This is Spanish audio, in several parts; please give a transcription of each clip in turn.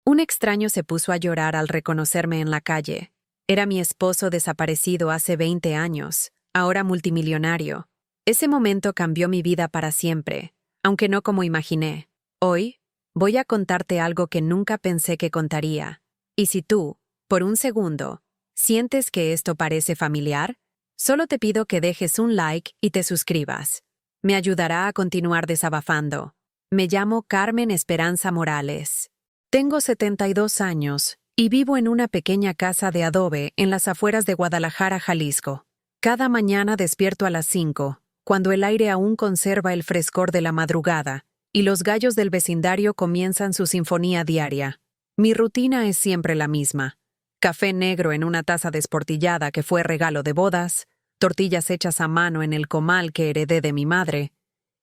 Un extraño se puso a llorar al reconocerme en la calle. Era mi esposo desaparecido hace 20 años, ahora multimillonario. Ese momento cambió mi vida para siempre, aunque no como imaginé. Hoy, voy a contarte algo que nunca pensé que contaría. Y si tú, por un segundo, sientes que esto parece familiar, solo te pido que dejes un like y te suscribas. Me ayudará a continuar desabafando. Me llamo Carmen Esperanza Morales. Tengo 72 años y vivo en una pequeña casa de adobe en las afueras de Guadalajara, Jalisco. Cada mañana despierto a las 5, cuando el aire aún conserva el frescor de la madrugada y los gallos del vecindario comienzan su sinfonía diaria. Mi rutina es siempre la misma. Café negro en una taza desportillada que fue regalo de bodas, tortillas hechas a mano en el comal que heredé de mi madre,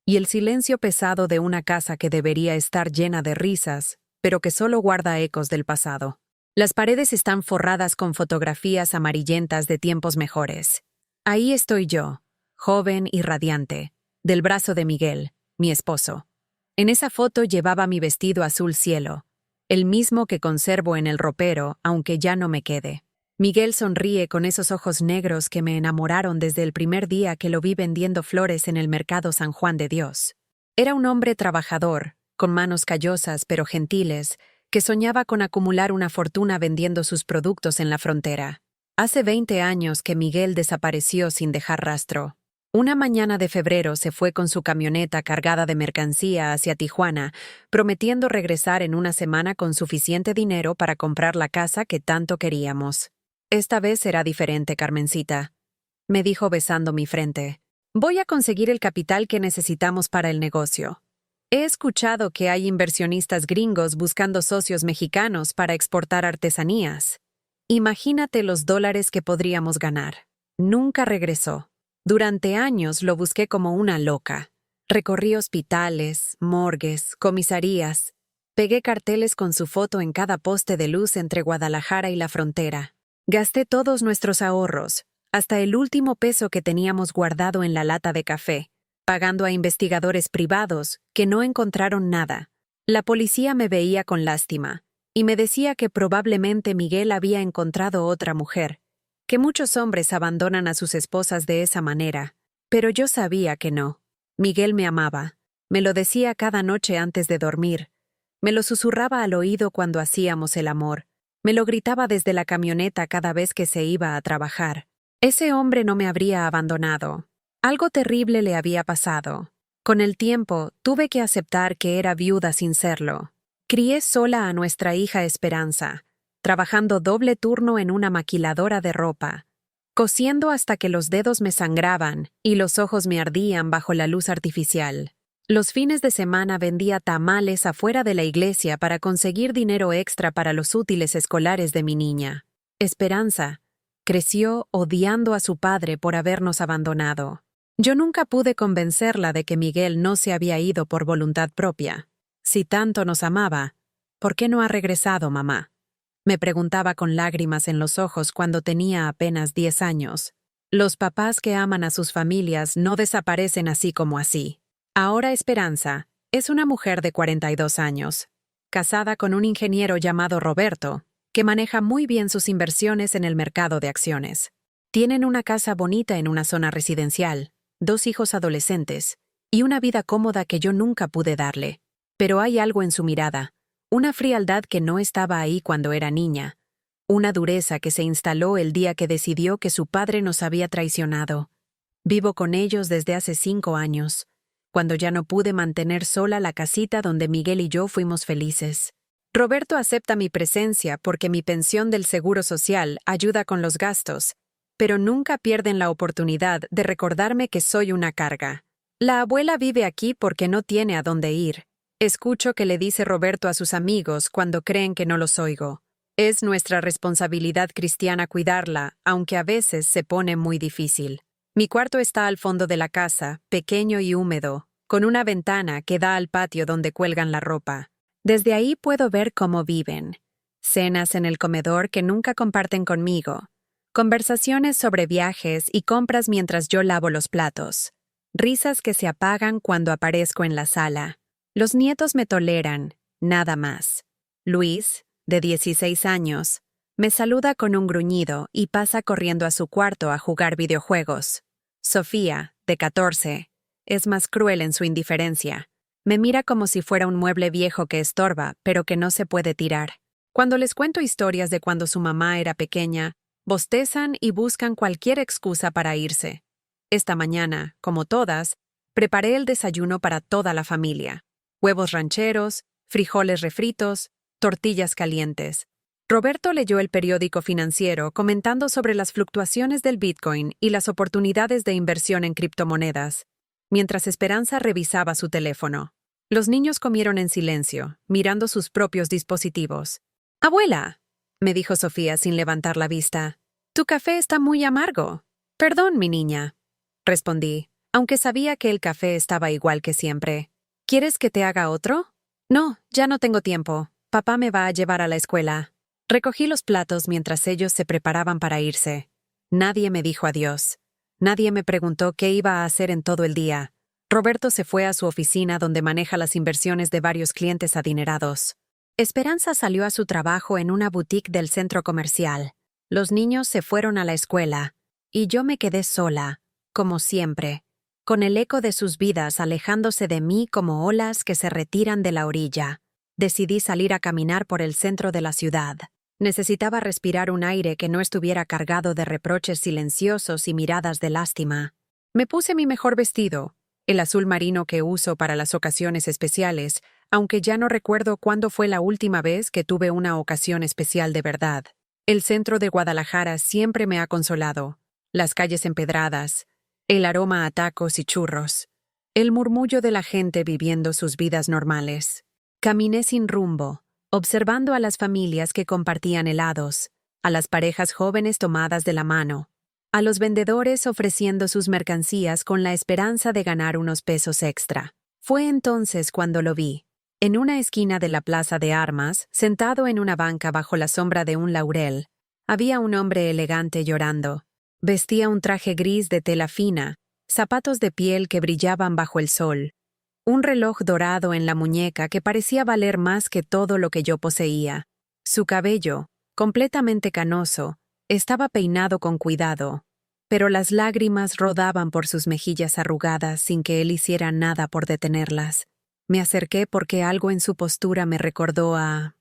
y el silencio pesado de una casa que debería estar llena de risas, pero que solo guarda ecos del pasado. Las paredes están forradas con fotografías amarillentas de tiempos mejores. Ahí estoy yo, joven y radiante, del brazo de Miguel, mi esposo. En esa foto llevaba mi vestido azul cielo, el mismo que conservo en el ropero, aunque ya no me quede. Miguel sonríe con esos ojos negros que me enamoraron desde el primer día que lo vi vendiendo flores en el mercado San Juan de Dios. Era un hombre trabajador, con manos callosas pero gentiles, que soñaba con acumular una fortuna vendiendo sus productos en la frontera. Hace 20 años que Miguel desapareció sin dejar rastro. Una mañana de febrero se fue con su camioneta cargada de mercancía hacia Tijuana, prometiendo regresar en una semana con suficiente dinero para comprar la casa que tanto queríamos. Esta vez será diferente, Carmencita, me dijo besando mi frente. Voy a conseguir el capital que necesitamos para el negocio. He escuchado que hay inversionistas gringos buscando socios mexicanos para exportar artesanías. Imagínate los dólares que podríamos ganar. Nunca regresó. Durante años lo busqué como una loca. Recorrí hospitales, morgues, comisarías. Pegué carteles con su foto en cada poste de luz entre Guadalajara y la frontera. Gasté todos nuestros ahorros, hasta el último peso que teníamos guardado en la lata de café, pagando a investigadores privados que no encontraron nada. La policía me veía con lástima y me decía que probablemente Miguel había encontrado otra mujer, que muchos hombres abandonan a sus esposas de esa manera, pero yo sabía que no. Miguel me amaba, me lo decía cada noche antes de dormir, me lo susurraba al oído cuando hacíamos el amor, me lo gritaba desde la camioneta cada vez que se iba a trabajar. Ese hombre no me habría abandonado. Algo terrible le había pasado. Con el tiempo, tuve que aceptar que era viuda sin serlo. Crié sola a nuestra hija Esperanza, trabajando doble turno en una maquiladora de ropa, cosiendo hasta que los dedos me sangraban y los ojos me ardían bajo la luz artificial. Los fines de semana vendía tamales afuera de la iglesia para conseguir dinero extra para los útiles escolares de mi niña. Esperanza creció odiando a su padre por habernos abandonado. Yo nunca pude convencerla de que Miguel no se había ido por voluntad propia. Si tanto nos amaba, ¿por qué no ha regresado, mamá? Me preguntaba con lágrimas en los ojos cuando tenía apenas 10 años. Los papás que aman a sus familias no desaparecen así como así. Ahora Esperanza es una mujer de 42 años, casada con un ingeniero llamado Roberto, que maneja muy bien sus inversiones en el mercado de acciones. Tienen una casa bonita en una zona residencial, 2 hijos adolescentes y una vida cómoda que yo nunca pude darle. Pero hay algo en su mirada, una frialdad que no estaba ahí cuando era niña, una dureza que se instaló el día que decidió que su padre nos había traicionado. Vivo con ellos desde hace 5 años, cuando ya no pude mantener sola la casita donde Miguel y yo fuimos felices. Roberto acepta mi presencia porque mi pensión del Seguro Social ayuda con los gastos, pero nunca pierden la oportunidad de recordarme que soy una carga. La abuela vive aquí porque no tiene a dónde ir. Escucho que le dice Roberto a sus amigos cuando creen que no los oigo. Es nuestra responsabilidad cristiana cuidarla, aunque a veces se pone muy difícil. Mi cuarto está al fondo de la casa, pequeño y húmedo, con una ventana que da al patio donde cuelgan la ropa. Desde ahí puedo ver cómo viven. Cenas en el comedor que nunca comparten conmigo. Conversaciones sobre viajes y compras mientras yo lavo los platos. Risas que se apagan cuando aparezco en la sala. Los nietos me toleran, nada más. Luis, de 16 años, me saluda con un gruñido y pasa corriendo a su cuarto a jugar videojuegos. Sofía, de 14, es más cruel en su indiferencia. Me mira como si fuera un mueble viejo que estorba, pero que no se puede tirar. Cuando les cuento historias de cuando su mamá era pequeña, bostezan y buscan cualquier excusa para irse. Esta mañana, como todas, preparé el desayuno para toda la familia. Huevos rancheros, frijoles refritos, tortillas calientes. Roberto leyó el periódico financiero comentando sobre las fluctuaciones del Bitcoin y las oportunidades de inversión en criptomonedas, mientras Esperanza revisaba su teléfono. Los niños comieron en silencio, mirando sus propios dispositivos. «Abuela», me dijo Sofía sin levantar la vista, «tu café está muy amargo». «Perdón, mi niña», respondí, aunque sabía que el café estaba igual que siempre. «¿Quieres que te haga otro?» «No, ya no tengo tiempo. Papá me va a llevar a la escuela». Recogí los platos mientras ellos se preparaban para irse. Nadie me dijo adiós. Nadie me preguntó qué iba a hacer en todo el día. Roberto se fue a su oficina donde maneja las inversiones de varios clientes adinerados. Esperanza salió a su trabajo en una boutique del centro comercial. Los niños se fueron a la escuela. Y yo me quedé sola, como siempre, con el eco de sus vidas alejándose de mí como olas que se retiran de la orilla. Decidí salir a caminar por el centro de la ciudad. Necesitaba respirar un aire que no estuviera cargado de reproches silenciosos y miradas de lástima. Me puse mi mejor vestido, el azul marino que uso para las ocasiones especiales, aunque ya no recuerdo cuándo fue la última vez que tuve una ocasión especial de verdad. El centro de Guadalajara siempre me ha consolado. Las calles empedradas, el aroma a tacos y churros, el murmullo de la gente viviendo sus vidas normales. Caminé sin rumbo, observando a las familias que compartían helados, a las parejas jóvenes tomadas de la mano, a los vendedores ofreciendo sus mercancías con la esperanza de ganar unos pesos extra. Fue entonces cuando lo vi. En una esquina de la plaza de armas, sentado en una banca bajo la sombra de un laurel, había un hombre elegante llorando. Vestía un traje gris de tela fina, zapatos de piel que brillaban bajo el sol, un reloj dorado en la muñeca que parecía valer más que todo lo que yo poseía. Su cabello, completamente canoso, estaba peinado con cuidado, pero las lágrimas rodaban por sus mejillas arrugadas sin que él hiciera nada por detenerlas. Me acerqué porque algo en su postura me recordó a...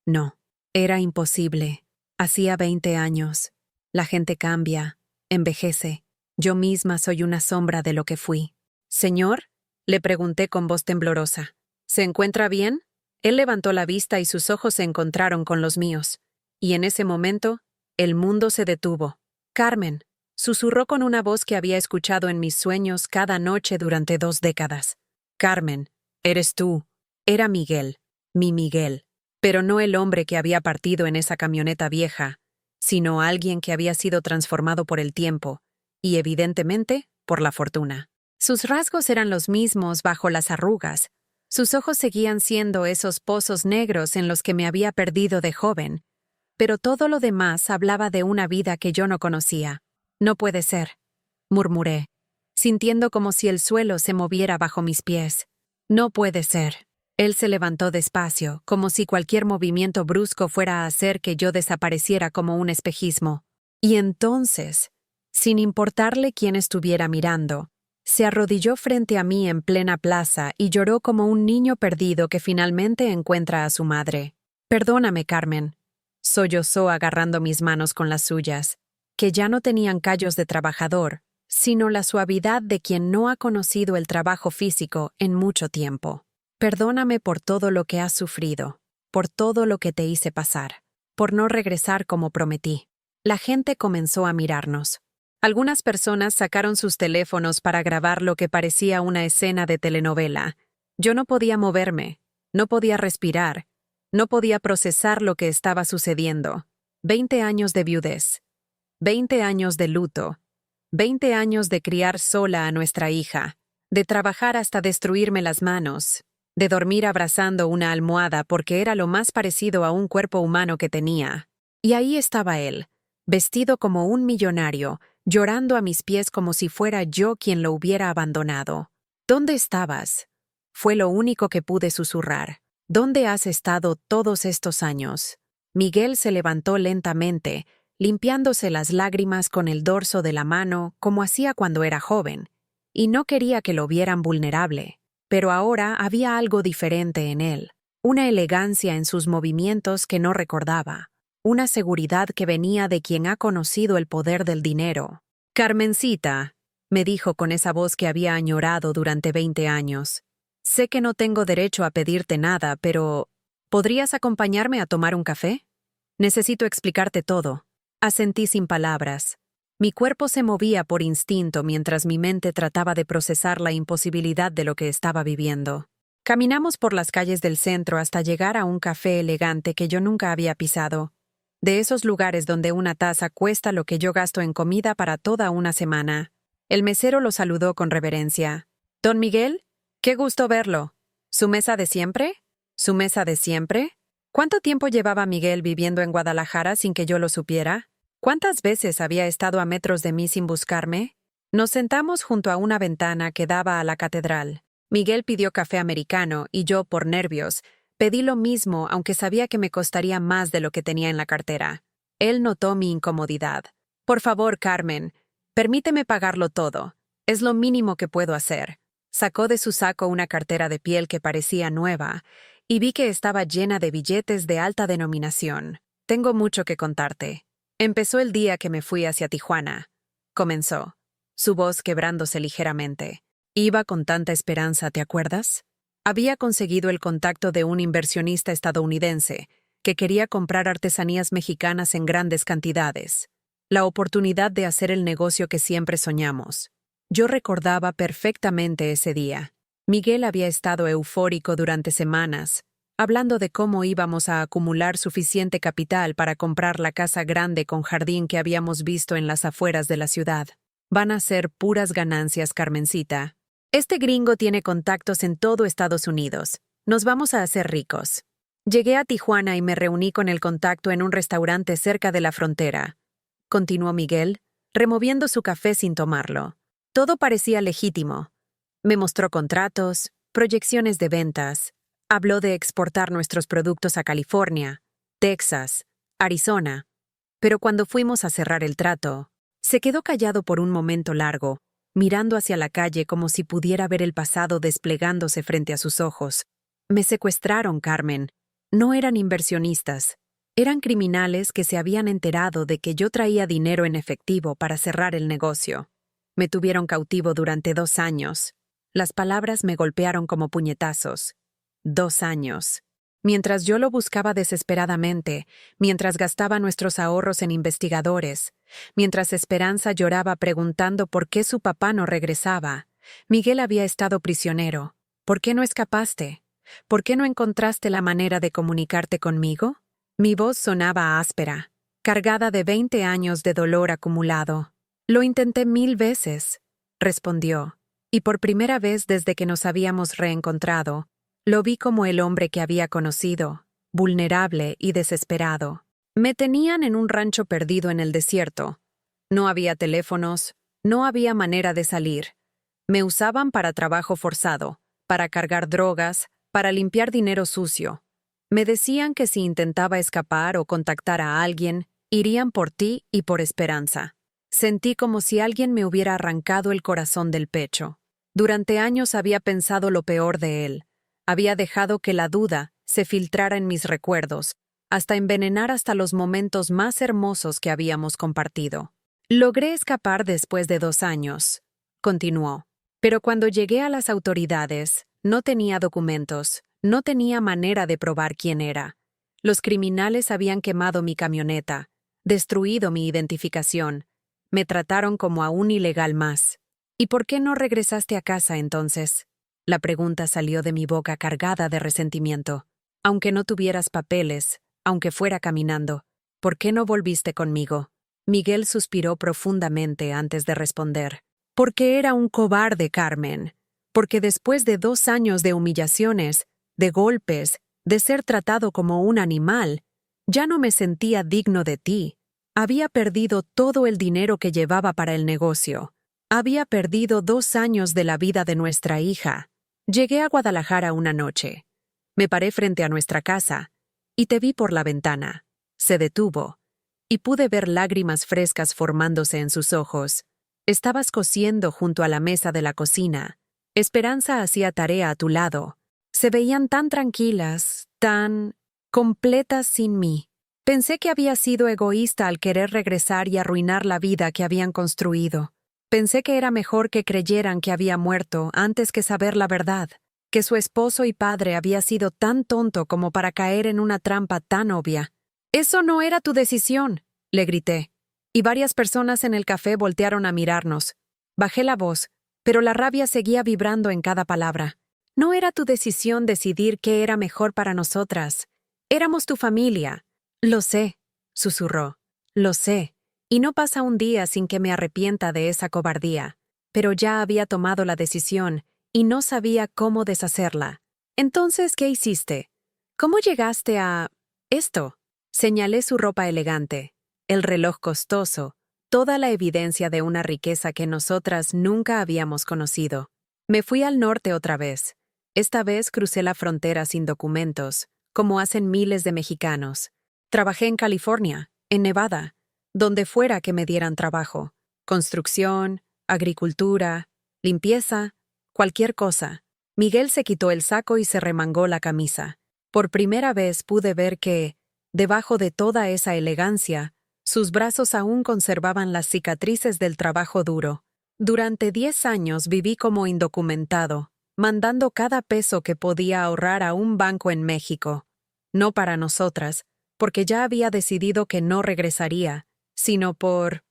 No, era imposible. Hacía 20 años. La gente cambia, envejece. Yo misma soy una sombra de lo que fui. «Señor», le pregunté con voz temblorosa, «¿se encuentra bien?» Él levantó la vista y sus ojos se encontraron con los míos. Y en ese momento, el mundo se detuvo. «Carmen», susurró con una voz que había escuchado en mis sueños cada noche durante 2 décadas. «Carmen, eres tú». Era Miguel, mi Miguel, pero no el hombre que había partido en esa camioneta vieja, sino alguien que había sido transformado por el tiempo, y evidentemente, por la fortuna. Sus rasgos eran los mismos bajo las arrugas. Sus ojos seguían siendo esos pozos negros en los que me había perdido de joven, pero todo lo demás hablaba de una vida que yo no conocía. «No puede ser», murmuré, sintiendo como si el suelo se moviera bajo mis pies. «No puede ser». Él se levantó despacio, como si cualquier movimiento brusco fuera a hacer que yo desapareciera como un espejismo. Y entonces, sin importarle quién estuviera mirando, se arrodilló frente a mí en plena plaza y lloró como un niño perdido que finalmente encuentra a su madre. «Perdóname, Carmen», sollozó agarrando mis manos con las suyas, que ya no tenían callos de trabajador, sino la suavidad de quien no ha conocido el trabajo físico en mucho tiempo. «Perdóname por todo lo que has sufrido, por todo lo que te hice pasar, por no regresar como prometí». La gente comenzó a mirarnos. Algunas personas sacaron sus teléfonos para grabar lo que parecía una escena de telenovela. Yo no podía moverme, no podía respirar, no podía procesar lo que estaba sucediendo. 20 años de viudez, 20 años de luto, 20 años de criar sola a nuestra hija, de trabajar hasta destruirme las manos, de dormir abrazando una almohada porque era lo más parecido a un cuerpo humano que tenía. Y ahí estaba él, vestido como un millonario, llorando a mis pies como si fuera yo quien lo hubiera abandonado. «¿Dónde estabas?», fue lo único que pude susurrar. «¿Dónde has estado todos estos años?». Miguel se levantó lentamente, limpiándose las lágrimas con el dorso de la mano como hacía cuando era joven, y no quería que lo vieran vulnerable. Pero ahora había algo diferente en él, una elegancia en sus movimientos que no recordaba, una seguridad que venía de quien ha conocido el poder del dinero. «Carmencita», me dijo con esa voz que había añorado durante 20 años, «sé que no tengo derecho a pedirte nada, pero ¿podrías acompañarme a tomar un café? Necesito explicarte todo». Asentí sin palabras. Mi cuerpo se movía por instinto mientras mi mente trataba de procesar la imposibilidad de lo que estaba viviendo. Caminamos por las calles del centro hasta llegar a un café elegante que yo nunca había pisado. De esos lugares donde una taza cuesta lo que yo gasto en comida para toda una semana. El mesero lo saludó con reverencia. «Don Miguel, qué gusto verlo. ¿Su mesa de siempre? ¿Su mesa de siempre?» ¿Cuánto tiempo llevaba Miguel viviendo en Guadalajara sin que yo lo supiera? ¿Cuántas veces había estado a metros de mí sin buscarme? Nos sentamos junto a una ventana que daba a la catedral. Miguel pidió café americano y yo, por nervios, pedí lo mismo, aunque sabía que me costaría más de lo que tenía en la cartera. Él notó mi incomodidad. «Por favor, Carmen, permíteme pagarlo todo. Es lo mínimo que puedo hacer». Sacó de su saco una cartera de piel que parecía nueva, y vi que estaba llena de billetes de alta denominación. «Tengo mucho que contarte. Empezó el día que me fui hacia Tijuana», comenzó, su voz quebrándose ligeramente. «Iba con tanta esperanza, ¿te acuerdas? Había conseguido el contacto de un inversionista estadounidense que quería comprar artesanías mexicanas en grandes cantidades. La oportunidad de hacer el negocio que siempre soñamos. Yo recordaba perfectamente ese día. Miguel había estado eufórico durante semanas, hablando de cómo íbamos a acumular suficiente capital para comprar la casa grande con jardín que habíamos visto en las afueras de la ciudad. «Van a ser puras ganancias, Carmencita. Este gringo tiene contactos en todo Estados Unidos. Nos vamos a hacer ricos». Llegué a Tijuana y me reuní con el contacto en un restaurante cerca de la frontera. Continuó Miguel, removiendo su café sin tomarlo. Todo parecía legítimo. Me mostró contratos, proyecciones de ventas. Habló de exportar nuestros productos a California, Texas, Arizona. Pero cuando fuimos a cerrar el trato, se quedó callado por un momento largo, mirando hacia la calle como si pudiera ver el pasado desplegándose frente a sus ojos. «Me secuestraron, Carmen. No eran inversionistas. Eran criminales que se habían enterado de que yo traía dinero en efectivo para cerrar el negocio. Me tuvieron cautivo durante 2 años. Las palabras me golpearon como puñetazos. 2 años. Mientras yo lo buscaba desesperadamente, mientras gastaba nuestros ahorros en investigadores, mientras Esperanza lloraba preguntando por qué su papá no regresaba, Miguel había estado prisionero. ¿Por qué no escapaste? ¿Por qué no encontraste la manera de comunicarte conmigo?» Mi voz sonaba áspera, cargada de 20 años de dolor acumulado. «Lo intenté 1000 veces», respondió, y por primera vez desde que nos habíamos reencontrado, lo vi como el hombre que había conocido, vulnerable y desesperado. Me tenían en un rancho perdido en el desierto. No había teléfonos, no había manera de salir. Me usaban para trabajo forzado, para cargar drogas, para limpiar dinero sucio. Me decían que si intentaba escapar o contactar a alguien, irían por ti y por Esperanza. Sentí como si alguien me hubiera arrancado el corazón del pecho. Durante años había pensado lo peor de él. Había dejado que la duda se filtrara en mis recuerdos, hasta envenenar hasta los momentos más hermosos que habíamos compartido. «Logré escapar después de 2 años», continuó. «Pero cuando llegué a las autoridades, no tenía documentos, no tenía manera de probar quién era. Los criminales habían quemado mi camioneta, destruido mi identificación. Me trataron como a un ilegal más. ¿Y por qué no regresaste a casa entonces?» La pregunta salió de mi boca cargada de resentimiento. «Aunque no tuvieras papeles, aunque fuera caminando, ¿por qué no volviste conmigo?» Miguel suspiró profundamente antes de responder. «Porque era un cobarde, Carmen. Porque después de 2 años de humillaciones, de golpes, de ser tratado como un animal, ya no me sentía digno de ti. Había perdido todo el dinero que llevaba para el negocio. Había perdido 2 años de la vida de nuestra hija. Llegué a Guadalajara una noche. Me paré frente a nuestra casa y te vi por la ventana. Se detuvo, y pude ver lágrimas frescas formándose en sus ojos. Estabas cosiendo junto a la mesa de la cocina. Esperanza hacía tarea a tu lado. Se veían tan tranquilas, tan completas sin mí. Pensé que había sido egoísta al querer regresar y arruinar la vida que habían construido. Pensé que era mejor que creyeran que había muerto antes que saber la verdad, que su esposo y padre había sido tan tonto como para caer en una trampa tan obvia. «Eso no era tu decisión», le grité, y varias personas en el café voltearon a mirarnos. Bajé la voz, pero la rabia seguía vibrando en cada palabra. «No era tu decisión decidir qué era mejor para nosotras. Éramos tu familia». «Lo sé», susurró. «Lo sé, y no pasa un día sin que me arrepienta de esa cobardía. Pero ya había tomado la decisión y no sabía cómo deshacerla. Entonces, ¿qué hiciste? ¿Cómo llegaste a esto?» Señalé su ropa elegante, el reloj costoso, toda la evidencia de una riqueza que nosotras nunca habíamos conocido. Me fui al norte otra vez. Esta vez crucé la frontera sin documentos, como hacen miles de mexicanos. Trabajé en California, en Nevada, donde fuera que me dieran trabajo. Construcción, agricultura, limpieza, cualquier cosa. Miguel se quitó el saco y se remangó la camisa. Por primera vez pude ver que, debajo de toda esa elegancia, sus brazos aún conservaban las cicatrices del trabajo duro. Durante 10 años viví como indocumentado, mandando cada peso que podía ahorrar a un banco en México. No para nosotras, porque ya había decidido que no regresaría, sino por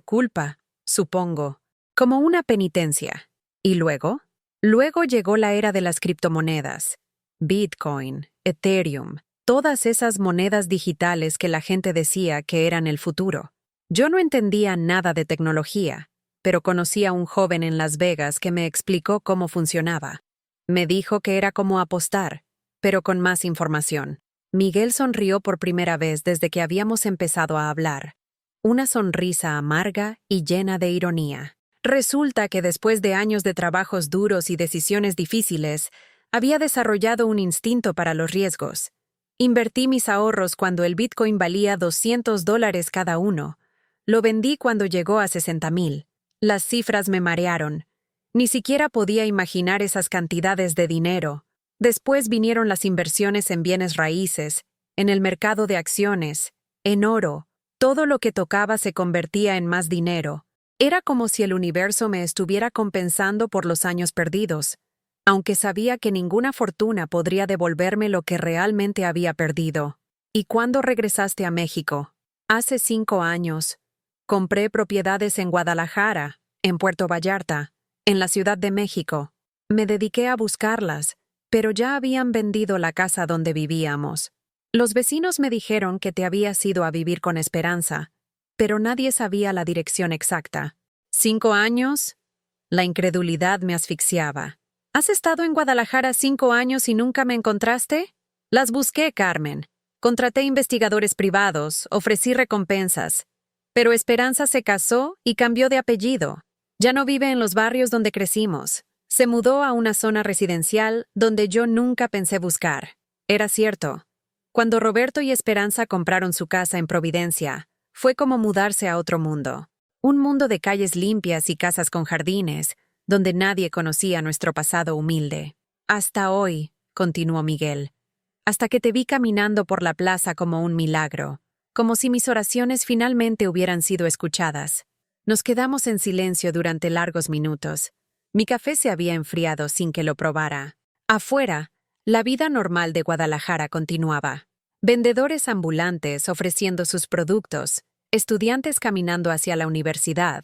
culpa, supongo, como una penitencia. ¿Y luego? Luego llegó la era de las criptomonedas. Bitcoin, Ethereum, todas esas monedas digitales que la gente decía que eran el futuro. Yo no entendía nada de tecnología, pero conocí a un joven en Las Vegas que me explicó cómo funcionaba. Me dijo que era como apostar, pero con más información. Miguel sonrió por primera vez desde que habíamos empezado a hablar. Una sonrisa amarga y llena de ironía. Resulta que después de años de trabajos duros y decisiones difíciles, había desarrollado un instinto para los riesgos. Invertí mis ahorros cuando el Bitcoin valía $200 cada uno. Lo vendí cuando llegó a 60,000. Las cifras me marearon. Ni siquiera podía imaginar esas cantidades de dinero. Después vinieron las inversiones en bienes raíces, en el mercado de acciones, en oro. Todo lo que tocaba se convertía en más dinero. Era como si el universo me estuviera compensando por los años perdidos, aunque sabía que ninguna fortuna podría devolverme lo que realmente había perdido. ¿Y cuándo regresaste a México? Hace 5 años. Compré propiedades en Guadalajara, en Puerto Vallarta, en la Ciudad de México. Me dediqué a buscarlas, pero ya habían vendido la casa donde vivíamos. Los vecinos me dijeron que te habías ido a vivir con Esperanza, pero nadie sabía la dirección exacta. ¿5 años? La incredulidad me asfixiaba. ¿Has estado en Guadalajara 5 años y nunca me encontraste? Las busqué, Carmen. Contraté investigadores privados, ofrecí recompensas. Pero Esperanza se casó y cambió de apellido. Ya no vive en los barrios donde crecimos. Se mudó a una zona residencial donde yo nunca pensé buscar. Era cierto. Cuando Roberto y Esperanza compraron su casa en Providencia, fue como mudarse a otro mundo. Un mundo de calles limpias y casas con jardines, donde nadie conocía nuestro pasado humilde. Hasta hoy, continuó Miguel, hasta que te vi caminando por la plaza como un milagro, como si mis oraciones finalmente hubieran sido escuchadas. Nos quedamos en silencio durante largos minutos. Mi café se había enfriado sin que lo probara. Afuera, la vida normal de Guadalajara continuaba. Vendedores ambulantes ofreciendo sus productos, estudiantes caminando hacia la universidad,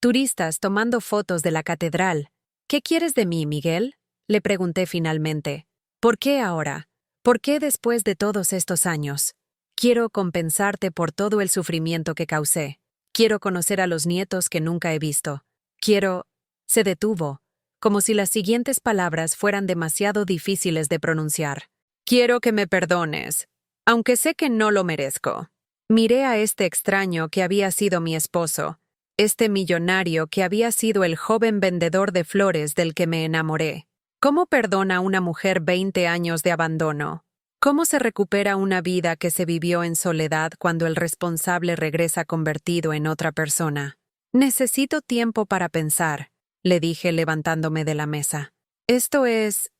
turistas tomando fotos de la catedral. ¿Qué quieres de mí, Miguel?, le pregunté finalmente. ¿Por qué ahora? ¿Por qué después de todos estos años? Quiero compensarte por todo el sufrimiento que causé. Quiero conocer a los nietos que nunca he visto. Quiero... Se detuvo, como si las siguientes palabras fueran demasiado difíciles de pronunciar. Quiero que me perdones, aunque sé que no lo merezco. Miré a este extraño que había sido mi esposo, este millonario que había sido el joven vendedor de flores del que me enamoré. ¿Cómo perdona una mujer 20 años de abandono? ¿Cómo se recupera una vida que se vivió en soledad cuando el responsable regresa convertido en otra persona? Necesito tiempo para pensar, le dije levantándome de la mesa. Esto es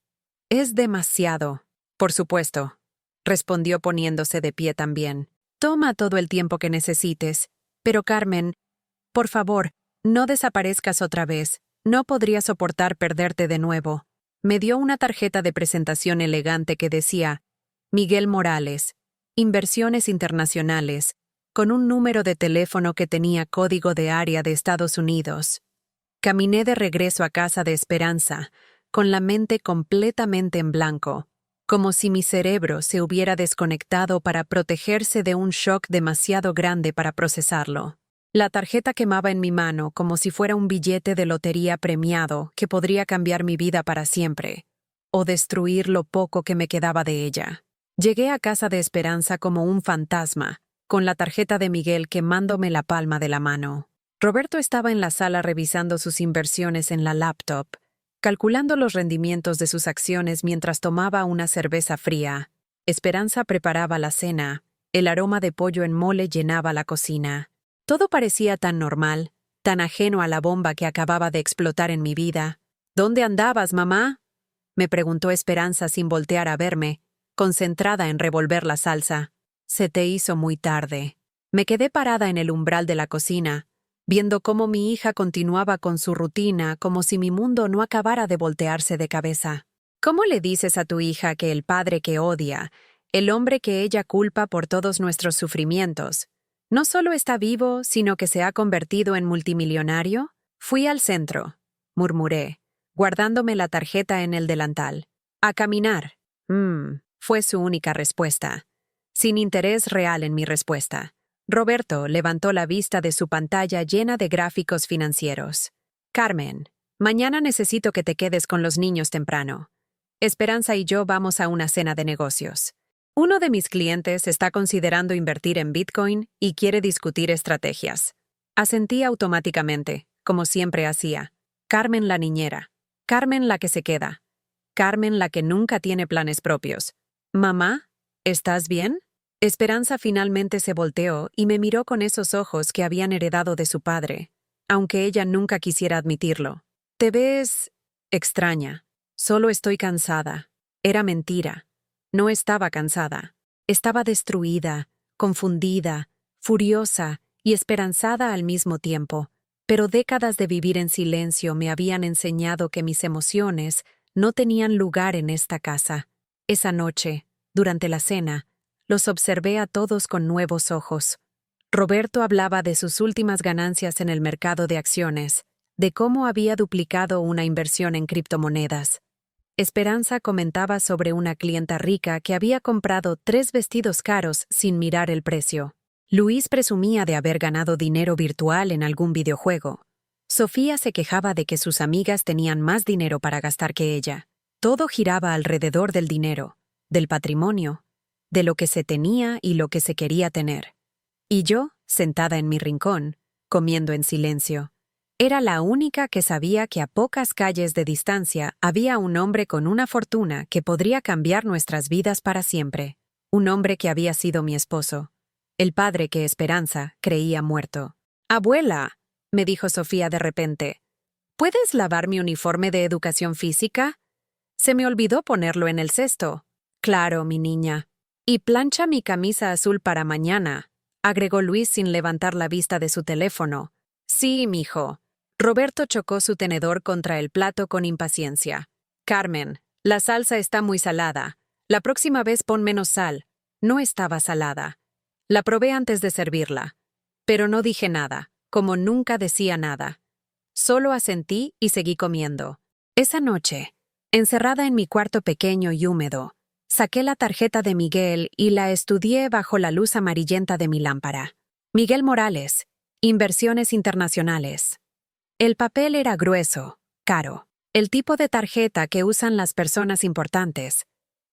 demasiado. Por supuesto, respondió poniéndose de pie también. Toma todo el tiempo que necesites. Pero Carmen, por favor, no desaparezcas otra vez. No podría soportar perderte de nuevo. Me dio una tarjeta de presentación elegante que decía Miguel Morales, Inversiones Internacionales, con un número de teléfono que tenía código de área de Estados Unidos. Caminé de regreso a casa de Esperanza, con la mente completamente en blanco, como si mi cerebro se hubiera desconectado para protegerse de un shock demasiado grande para procesarlo. La tarjeta quemaba en mi mano como si fuera un billete de lotería premiado que podría cambiar mi vida para siempre, o destruir lo poco que me quedaba de ella. Llegué a casa de Esperanza como un fantasma, con la tarjeta de Miguel quemándome la palma de la mano. Roberto estaba en la sala revisando sus inversiones en la laptop, calculando los rendimientos de sus acciones mientras tomaba una cerveza fría. Esperanza preparaba la cena, el aroma de pollo en mole llenaba la cocina. Todo parecía tan normal, tan ajeno a la bomba que acababa de explotar en mi vida. ¿Dónde andabas, mamá?, me preguntó Esperanza sin voltear a verme, concentrada en revolver la salsa. Se te hizo muy tarde. Me quedé parada en el umbral de la cocina, viendo cómo mi hija continuaba con su rutina como si mi mundo no acabara de voltearse de cabeza. ¿Cómo le dices a tu hija que el padre que odia, el hombre que ella culpa por todos nuestros sufrimientos, no solo está vivo, sino que se ha convertido en multimillonario? Fui al centro, murmuré, guardándome la tarjeta en el delantal. A caminar. Fue su única respuesta, sin interés real en mi respuesta. Roberto levantó la vista de su pantalla llena de gráficos financieros. Carmen, mañana necesito que te quedes con los niños temprano. Esperanza y yo vamos a una cena de negocios. Uno de mis clientes está considerando invertir en Bitcoin y quiere discutir estrategias. Asentí automáticamente, como siempre hacía. Carmen la niñera. Carmen la que se queda. Carmen la que nunca tiene planes propios. «Mamá, ¿estás bien?» Esperanza finalmente se volteó y me miró con esos ojos que habían heredado de su padre, aunque ella nunca quisiera admitirlo. «Te ves extraña. Solo estoy cansada». Era mentira. No estaba cansada. Estaba destruida, confundida, furiosa y esperanzada al mismo tiempo. Pero décadas de vivir en silencio me habían enseñado que mis emociones no tenían lugar en esta casa. Esa noche, durante la cena, los observé a todos con nuevos ojos. Roberto hablaba de sus últimas ganancias en el mercado de acciones, de cómo había duplicado una inversión en criptomonedas. Esperanza comentaba sobre una clienta rica que había comprado 3 vestidos caros sin mirar el precio. Luis presumía de haber ganado dinero virtual en algún videojuego. Sofía se quejaba de que sus amigas tenían más dinero para gastar que ella. Todo giraba alrededor del dinero, del patrimonio, de lo que se tenía y lo que se quería tener. Y yo, sentada en mi rincón, comiendo en silencio, era la única que sabía que a pocas calles de distancia había un hombre con una fortuna que podría cambiar nuestras vidas para siempre. Un hombre que había sido mi esposo. El padre que Esperanza creía muerto. «Abuela», me dijo Sofía de repente, «¿puedes lavar mi uniforme de educación física? Se me olvidó ponerlo en el cesto». «Claro, mi niña». «Y plancha mi camisa azul para mañana», agregó Luis sin levantar la vista de su teléfono. «Sí, mijo». Roberto chocó su tenedor contra el plato con impaciencia. «Carmen, la salsa está muy salada. La próxima vez pon menos sal». No estaba salada. La probé antes de servirla. Pero no dije nada, como nunca decía nada. Solo asentí y seguí comiendo. Esa noche, encerrada en mi cuarto pequeño y húmedo, saqué la tarjeta de Miguel y la estudié bajo la luz amarillenta de mi lámpara. Miguel Morales, Inversiones Internacionales. El papel era grueso, caro, el tipo de tarjeta que usan las personas importantes.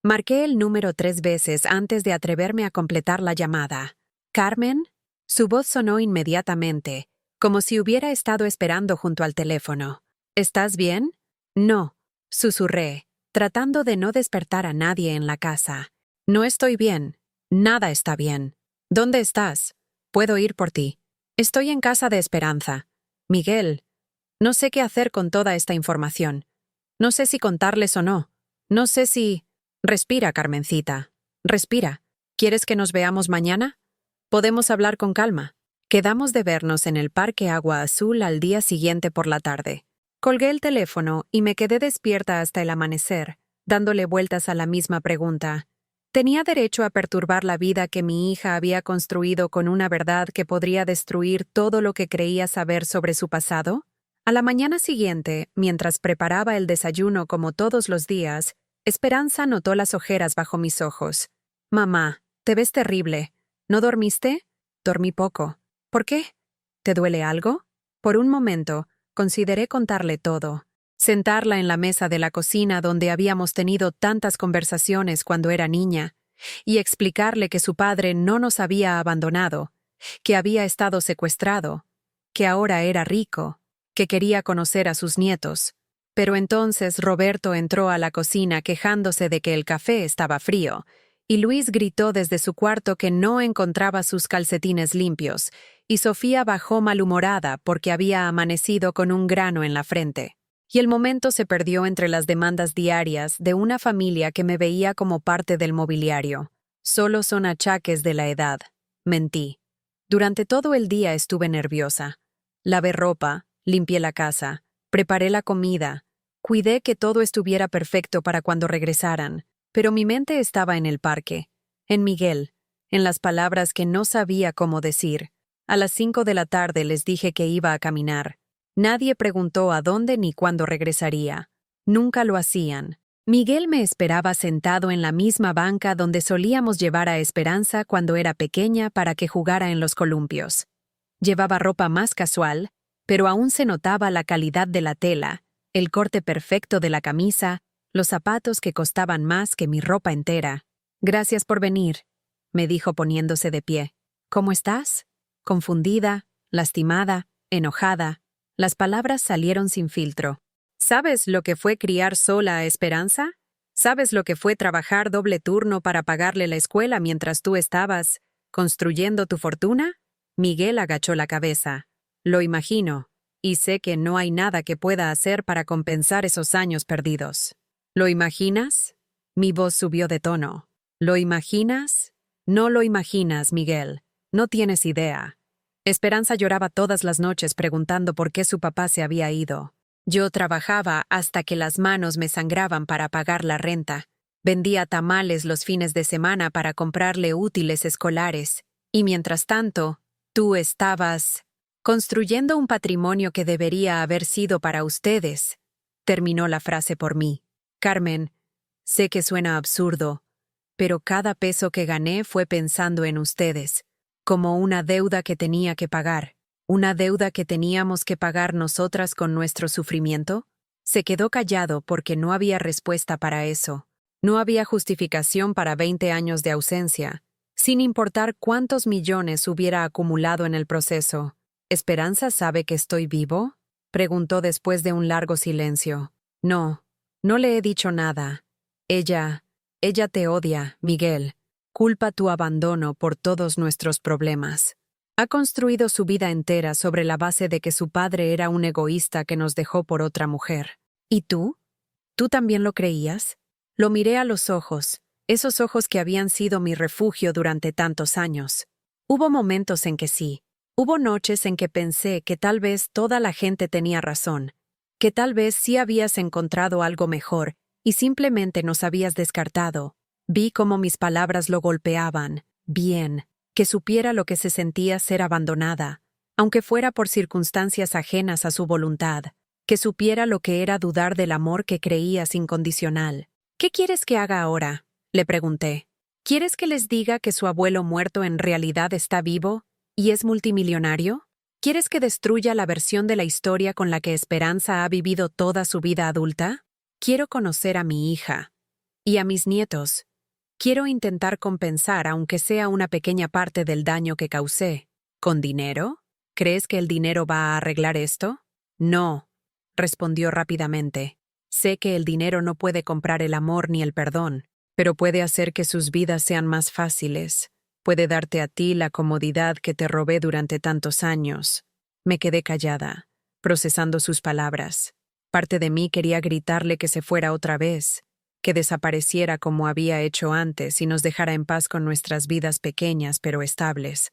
Marqué el número 3 veces antes de atreverme a completar la llamada. «¿Carmen?» Su voz sonó inmediatamente, como si hubiera estado esperando junto al teléfono. «¿Estás bien?» «No», susurré, tratando de no despertar a nadie en la casa. No estoy bien. Nada está bien. ¿Dónde estás? Puedo ir por ti. Estoy en casa de Esperanza. Miguel, no sé qué hacer con toda esta información. No sé si contarles o no. No sé si... Respira, Carmencita. Respira. ¿Quieres que nos veamos mañana? Podemos hablar con calma. Quedamos de vernos en el Parque Agua Azul al día siguiente por la tarde. Colgué el teléfono y me quedé despierta hasta el amanecer, dándole vueltas a la misma pregunta. ¿Tenía derecho a perturbar la vida que mi hija había construido con una verdad que podría destruir todo lo que creía saber sobre su pasado? A la mañana siguiente, mientras preparaba el desayuno como todos los días, Esperanza notó las ojeras bajo mis ojos. «Mamá, te ves terrible. ¿No dormiste?» «Dormí poco». «¿Por qué? ¿Te duele algo?» Por un momento, consideré contarle todo. Sentarla en la mesa de la cocina donde habíamos tenido tantas conversaciones cuando era niña, y explicarle que su padre no nos había abandonado, que había estado secuestrado, que ahora era rico, que quería conocer a sus nietos. Pero entonces Roberto entró a la cocina quejándose de que el café estaba frío, y Luis gritó desde su cuarto que no encontraba sus calcetines limpios, y Sofía bajó malhumorada porque había amanecido con un grano en la frente. Y el momento se perdió entre las demandas diarias de una familia que me veía como parte del mobiliario. Solo son achaques de la edad. Mentí. Durante todo el día estuve nerviosa. Lavé ropa, limpié la casa, preparé la comida, cuidé que todo estuviera perfecto para cuando regresaran, pero mi mente estaba en el parque, en Miguel, en las palabras que no sabía cómo decir. A las 5 de la tarde les dije que iba a caminar. Nadie preguntó a dónde ni cuándo regresaría. Nunca lo hacían. Miguel me esperaba sentado en la misma banca donde solíamos llevar a Esperanza cuando era pequeña para que jugara en los columpios. Llevaba ropa más casual, pero aún se notaba la calidad de la tela, el corte perfecto de la camisa, los zapatos que costaban más que mi ropa entera. «Gracias por venir», me dijo poniéndose de pie. «¿Cómo estás?» Confundida, lastimada, enojada. Las palabras salieron sin filtro. ¿Sabes lo que fue criar sola a Esperanza? ¿Sabes lo que fue trabajar doble turno para pagarle la escuela mientras tú estabas construyendo tu fortuna? Miguel agachó la cabeza. Lo imagino, y sé que no hay nada que pueda hacer para compensar esos años perdidos. ¿Lo imaginas? Mi voz subió de tono. ¿Lo imaginas? No lo imaginas, Miguel. No tienes idea. Esperanza lloraba todas las noches preguntando por qué su papá se había ido. Yo trabajaba hasta que las manos me sangraban para pagar la renta. Vendía tamales los fines de semana para comprarle útiles escolares. Y mientras tanto, tú estabas construyendo un patrimonio que debería haber sido para ustedes. Terminó la frase por mí. Carmen, sé que suena absurdo, pero cada peso que gané fue pensando en ustedes, como una deuda que tenía que pagar. ¿Una deuda que teníamos que pagar nosotras con nuestro sufrimiento? Se quedó callado porque no había respuesta para eso. No había justificación para 20 años de ausencia, sin importar cuántos millones hubiera acumulado en el proceso. ¿Esperanza sabe que estoy vivo?, preguntó después de un largo silencio. No, no le he dicho nada. Ella te odia, Miguel. Culpa tu abandono por todos nuestros problemas. Ha construido su vida entera sobre la base de que su padre era un egoísta que nos dejó por otra mujer. ¿Y tú? ¿Tú también lo creías? Lo miré a los ojos, esos ojos que habían sido mi refugio durante tantos años. Hubo momentos en que sí. Hubo noches en que pensé que tal vez toda la gente tenía razón, que tal vez sí habías encontrado algo mejor y simplemente nos habías descartado. Vi cómo mis palabras lo golpeaban. Bien. Que supiera lo que se sentía ser abandonada, aunque fuera por circunstancias ajenas a su voluntad, que supiera lo que era dudar del amor que creías incondicional. ¿Qué quieres que haga ahora?, le pregunté. ¿Quieres que les diga que su abuelo muerto en realidad está vivo y es multimillonario? ¿Quieres que destruya la versión de la historia con la que Esperanza ha vivido toda su vida adulta? Quiero conocer a mi hija y a mis nietos. Quiero intentar compensar, aunque sea una pequeña parte del daño que causé. ¿Con dinero? ¿Crees que el dinero va a arreglar esto? No, respondió rápidamente. Sé que el dinero no puede comprar el amor ni el perdón, pero puede hacer que sus vidas sean más fáciles. Puede darte a ti la comodidad que te robé durante tantos años. Me quedé callada, procesando sus palabras. Parte de mí quería gritarle que se fuera otra vez, que desapareciera como había hecho antes y nos dejara en paz con nuestras vidas pequeñas pero estables.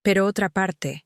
Pero otra parte,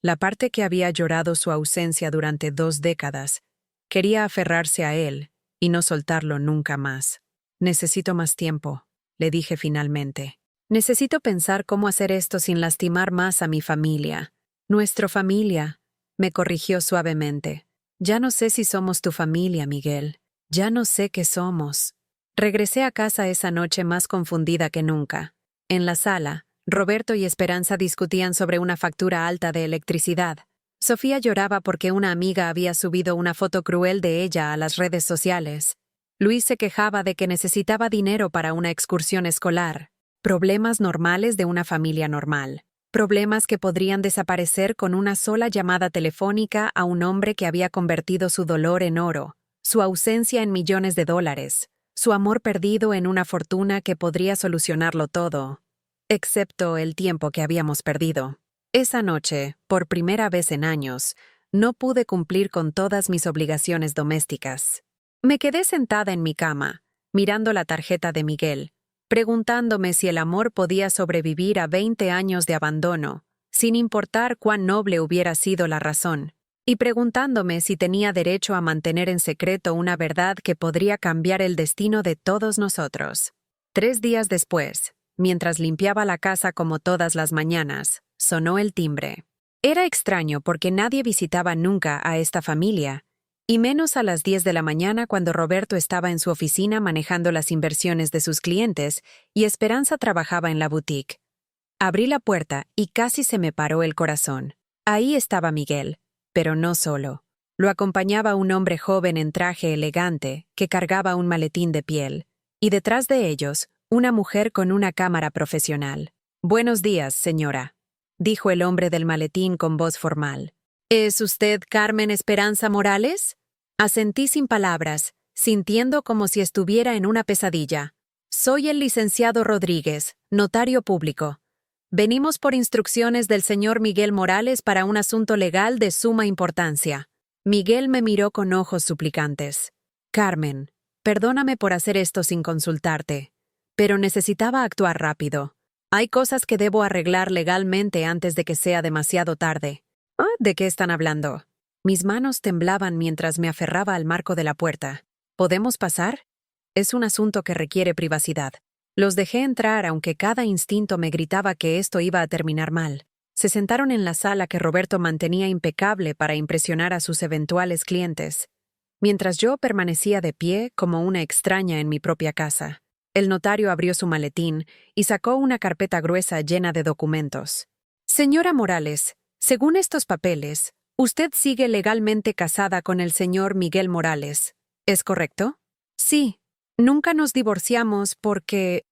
la parte que había llorado su ausencia durante 2 décadas, quería aferrarse a él y no soltarlo nunca más. Necesito más tiempo, le dije finalmente. Necesito pensar cómo hacer esto sin lastimar más a mi familia. Nuestra familia, me corrigió suavemente. Ya no sé si somos tu familia, Miguel. Ya no sé qué somos. Regresé a casa esa noche más confundida que nunca. En la sala, Roberto y Esperanza discutían sobre una factura alta de electricidad. Sofía lloraba porque una amiga había subido una foto cruel de ella a las redes sociales. Luis se quejaba de que necesitaba dinero para una excursión escolar. Problemas normales de una familia normal. Problemas que podrían desaparecer con una sola llamada telefónica a un hombre que había convertido su dolor en oro, su ausencia en millones de dólares, su amor perdido en una fortuna que podría solucionarlo todo, excepto el tiempo que habíamos perdido. Esa noche, por primera vez en años, no pude cumplir con todas mis obligaciones domésticas. Me quedé sentada en mi cama, mirando la tarjeta de Miguel, preguntándome si el amor podía sobrevivir a 20 años de abandono, sin importar cuán noble hubiera sido la razón, y preguntándome si tenía derecho a mantener en secreto una verdad que podría cambiar el destino de todos nosotros. 3 días después, mientras limpiaba la casa como todas las mañanas, sonó el timbre. Era extraño porque nadie visitaba nunca a esta familia, y menos a las 10 de la mañana cuando Roberto estaba en su oficina manejando las inversiones de sus clientes y Esperanza trabajaba en la boutique. Abrí la puerta y casi se me paró el corazón. Ahí estaba Miguel, pero no solo. Lo acompañaba un hombre joven en traje elegante que cargaba un maletín de piel, y detrás de ellos, una mujer con una cámara profesional. «Buenos días, señora», dijo el hombre del maletín con voz formal. «¿Es usted Carmen Esperanza Morales?» Asentí sin palabras, sintiendo como si estuviera en una pesadilla. «Soy el licenciado Rodríguez, notario público. Venimos por instrucciones del señor Miguel Morales para un asunto legal de suma importancia». Miguel me miró con ojos suplicantes. «Carmen, perdóname por hacer esto sin consultarte, pero necesitaba actuar rápido. Hay cosas que debo arreglar legalmente antes de que sea demasiado tarde». «¿De qué están hablando?» Mis manos temblaban mientras me aferraba al marco de la puerta. ¿Podemos pasar? Es un asunto que requiere privacidad. Los dejé entrar aunque cada instinto me gritaba que esto iba a terminar mal. Se sentaron en la sala que Roberto mantenía impecable para impresionar a sus eventuales clientes, mientras yo permanecía de pie como una extraña en mi propia casa. El notario abrió su maletín y sacó una carpeta gruesa llena de documentos. «Señora Morales, según estos papeles, usted sigue legalmente casada con el señor Miguel Morales, ¿es correcto?» «Sí. Nunca nos divorciamos porque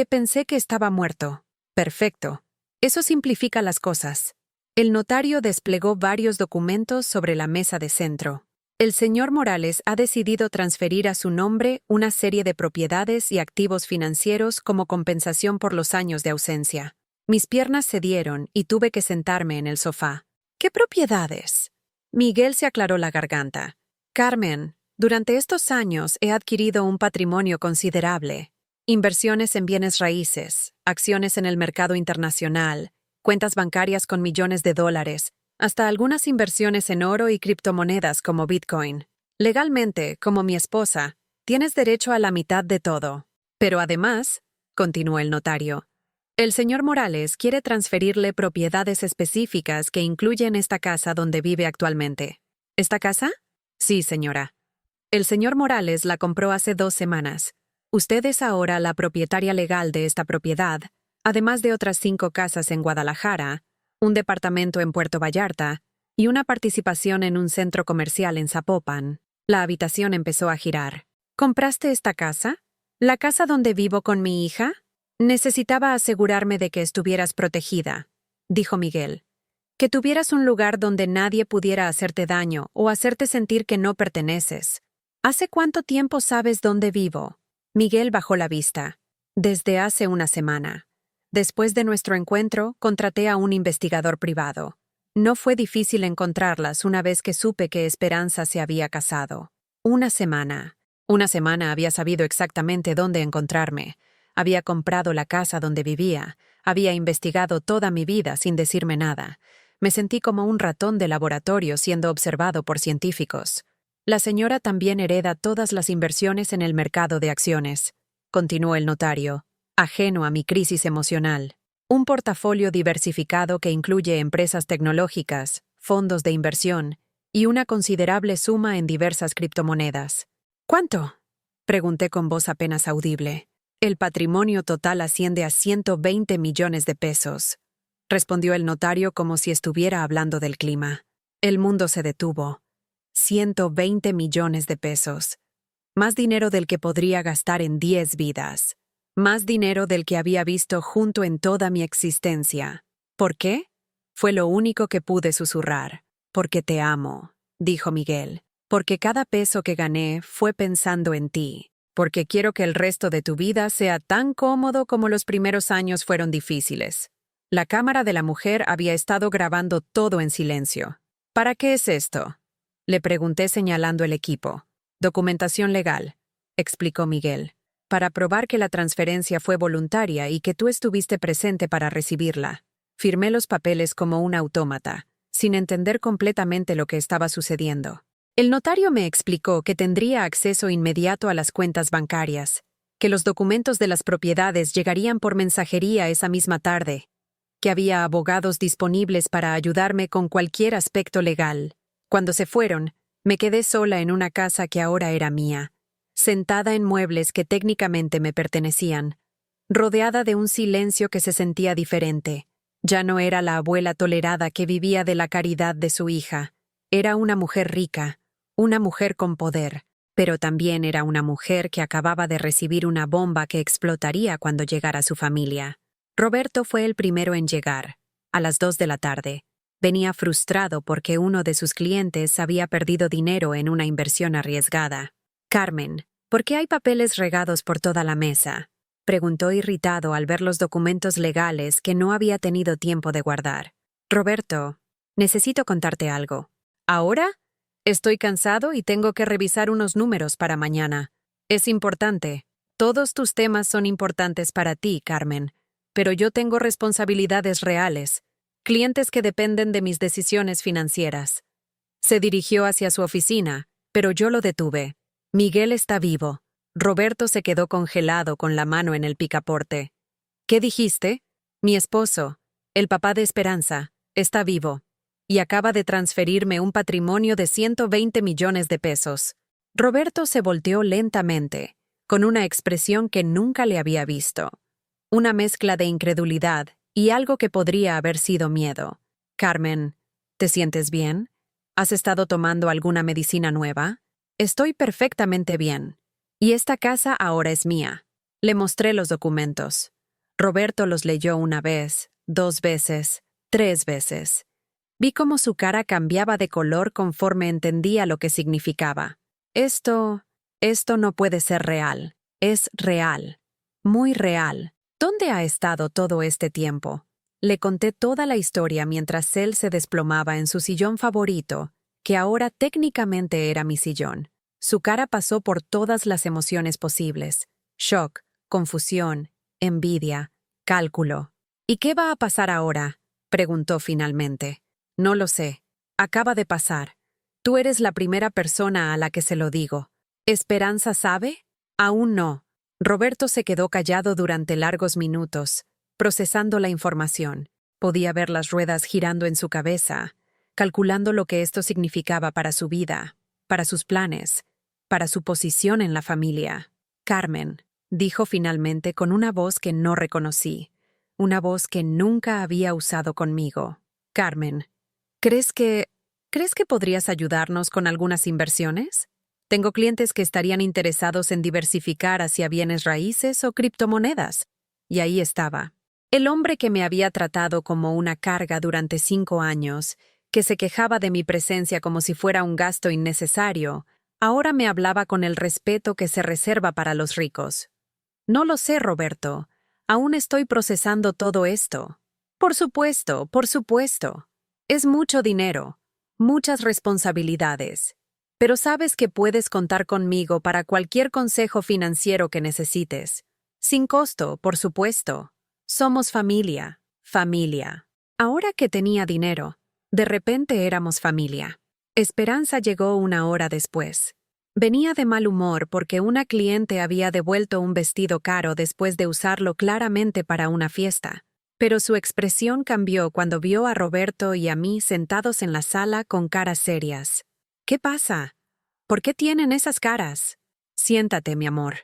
pensé que estaba muerto». «Perfecto. Eso simplifica las cosas». El notario desplegó varios documentos sobre la mesa de centro. El señor Morales ha decidido transferir a su nombre una serie de propiedades y activos financieros como compensación por los años de ausencia. Mis piernas cedieron y tuve que sentarme en el sofá. «¿Qué propiedades?» Miguel se aclaró la garganta. «Carmen, durante estos años he adquirido un patrimonio considerable. Inversiones en bienes raíces, acciones en el mercado internacional, cuentas bancarias con millones de dólares, hasta algunas inversiones en oro y criptomonedas como Bitcoin. Legalmente, como mi esposa, tienes derecho a la mitad de todo. Pero además», continuó el notario, «el señor Morales quiere transferirle propiedades específicas que incluyen esta casa donde vive actualmente». «¿Esta casa?» «Sí, señora. El señor Morales la compró hace 2 semanas. Usted es ahora la propietaria legal de esta propiedad, además de otras 5 casas en Guadalajara, un departamento en Puerto Vallarta y una participación en un centro comercial en Zapopan». La habitación empezó a girar. «¿Compraste esta casa? ¿La casa donde vivo con mi hija?» «Necesitaba asegurarme de que estuvieras protegida», dijo Miguel. «Que tuvieras un lugar donde nadie pudiera hacerte daño o hacerte sentir que no perteneces. ¿Hace cuánto tiempo sabes dónde vivo?» Miguel bajó la vista. Desde hace una semana. Después de nuestro encuentro, contraté a un investigador privado. No fue difícil encontrarlas una vez que supe que Esperanza se había casado. Una semana. Una semana había sabido exactamente dónde encontrarme. Había comprado la casa donde vivía. Había investigado toda mi vida sin decirme nada. Me sentí como un ratón de laboratorio siendo observado por científicos. La señora también hereda todas las inversiones en el mercado de acciones, continuó el notario, ajeno a mi crisis emocional. Un portafolio diversificado que incluye empresas tecnológicas, fondos de inversión y una considerable suma en diversas criptomonedas. ¿Cuánto?, pregunté con voz apenas audible. El patrimonio total asciende a 120 millones de pesos, respondió el notario como si estuviera hablando del clima. El mundo se detuvo. 120 millones de pesos. Más dinero del que podría gastar en 10 vidas. Más dinero del que había visto junto en toda mi existencia. ¿Por qué? Fue lo único que pude susurrar. Porque te amo, dijo Miguel. Porque cada peso que gané fue pensando en ti. Porque quiero que el resto de tu vida sea tan cómodo como los primeros años fueron difíciles. La cámara de la mujer había estado grabando todo en silencio. ¿Para qué es esto?, le pregunté señalando el equipo. Documentación legal, explicó Miguel, para probar que la transferencia fue voluntaria y que tú estuviste presente para recibirla. Firmé los papeles como un autómata, sin entender completamente lo que estaba sucediendo. El notario me explicó que tendría acceso inmediato a las cuentas bancarias, que los documentos de las propiedades llegarían por mensajería esa misma tarde, que había abogados disponibles para ayudarme con cualquier aspecto legal. Cuando se fueron, me quedé sola en una casa que ahora era mía, sentada en muebles que técnicamente me pertenecían, rodeada de un silencio que se sentía diferente. Ya no era la abuela tolerada que vivía de la caridad de su hija. Era una mujer rica, una mujer con poder, pero también era una mujer que acababa de recibir una bomba que explotaría cuando llegara su familia. Roberto fue el primero en llegar, a las 2 de la tarde. Venía frustrado porque uno de sus clientes había perdido dinero en una inversión arriesgada. «Carmen, ¿por qué hay papeles regados por toda la mesa?», preguntó irritado al ver los documentos legales que no había tenido tiempo de guardar. «Roberto, necesito contarte algo». «¿Ahora? Estoy cansado y tengo que revisar unos números para mañana. Es importante. Todos tus temas son importantes para ti, Carmen, pero yo tengo responsabilidades reales. Clientes que dependen de mis decisiones financieras». Se dirigió hacia su oficina, pero yo lo detuve. «Miguel está vivo». Roberto se quedó congelado con la mano en el picaporte. «¿Qué dijiste?» «Mi esposo, el papá de Esperanza, está vivo y acaba de transferirme un patrimonio de 120 millones de pesos». Roberto se volteó lentamente, con una expresión que nunca le había visto. Una mezcla de incredulidad y algo que podría haber sido miedo. «Carmen, ¿te sientes bien? ¿Has estado tomando alguna medicina nueva?» «Estoy perfectamente bien. Y esta casa ahora es mía». Le mostré los documentos. Roberto los leyó una vez, 2 veces, 3 veces. Vi cómo su cara cambiaba de color conforme entendía lo que significaba. Esto no puede ser real. Es real. Muy real. ¿Dónde ha estado todo este tiempo? Le conté toda la historia mientras él se desplomaba en su sillón favorito, que ahora técnicamente era mi sillón. Su cara pasó por todas las emociones posibles: shock, confusión, envidia, cálculo. «¿Y qué va a pasar ahora?», preguntó finalmente. «No lo sé. Acaba de pasar. Tú eres la primera persona a la que se lo digo». «¿Esperanza sabe?» «Aún no». Roberto se quedó callado durante largos minutos, procesando la información. Podía ver las ruedas girando en su cabeza, calculando lo que esto significaba para su vida, para sus planes, para su posición en la familia. «Carmen», dijo finalmente con una voz que no reconocí, una voz que nunca había usado conmigo. «Carmen, ¿crees que podrías ayudarnos con algunas inversiones? Tengo clientes que estarían interesados en diversificar hacia bienes raíces o criptomonedas». Y ahí estaba. El hombre que me había tratado como una carga durante 5 años, que se quejaba de mi presencia como si fuera un gasto innecesario, ahora me hablaba con el respeto que se reserva para los ricos. No lo sé, Roberto. Aún estoy procesando todo esto. Por supuesto, por supuesto. Es mucho dinero, muchas responsabilidades. Pero sabes que puedes contar conmigo para cualquier consejo financiero que necesites. Sin costo, por supuesto. Somos familia, familia. Ahora que tenía dinero, de repente éramos familia. Esperanza llegó una hora después. Venía de mal humor porque una cliente había devuelto un vestido caro después de usarlo claramente para una fiesta. Pero su expresión cambió cuando vio a Roberto y a mí sentados en la sala con caras serias. ¿Qué pasa? ¿Por qué tienen esas caras? Siéntate, mi amor,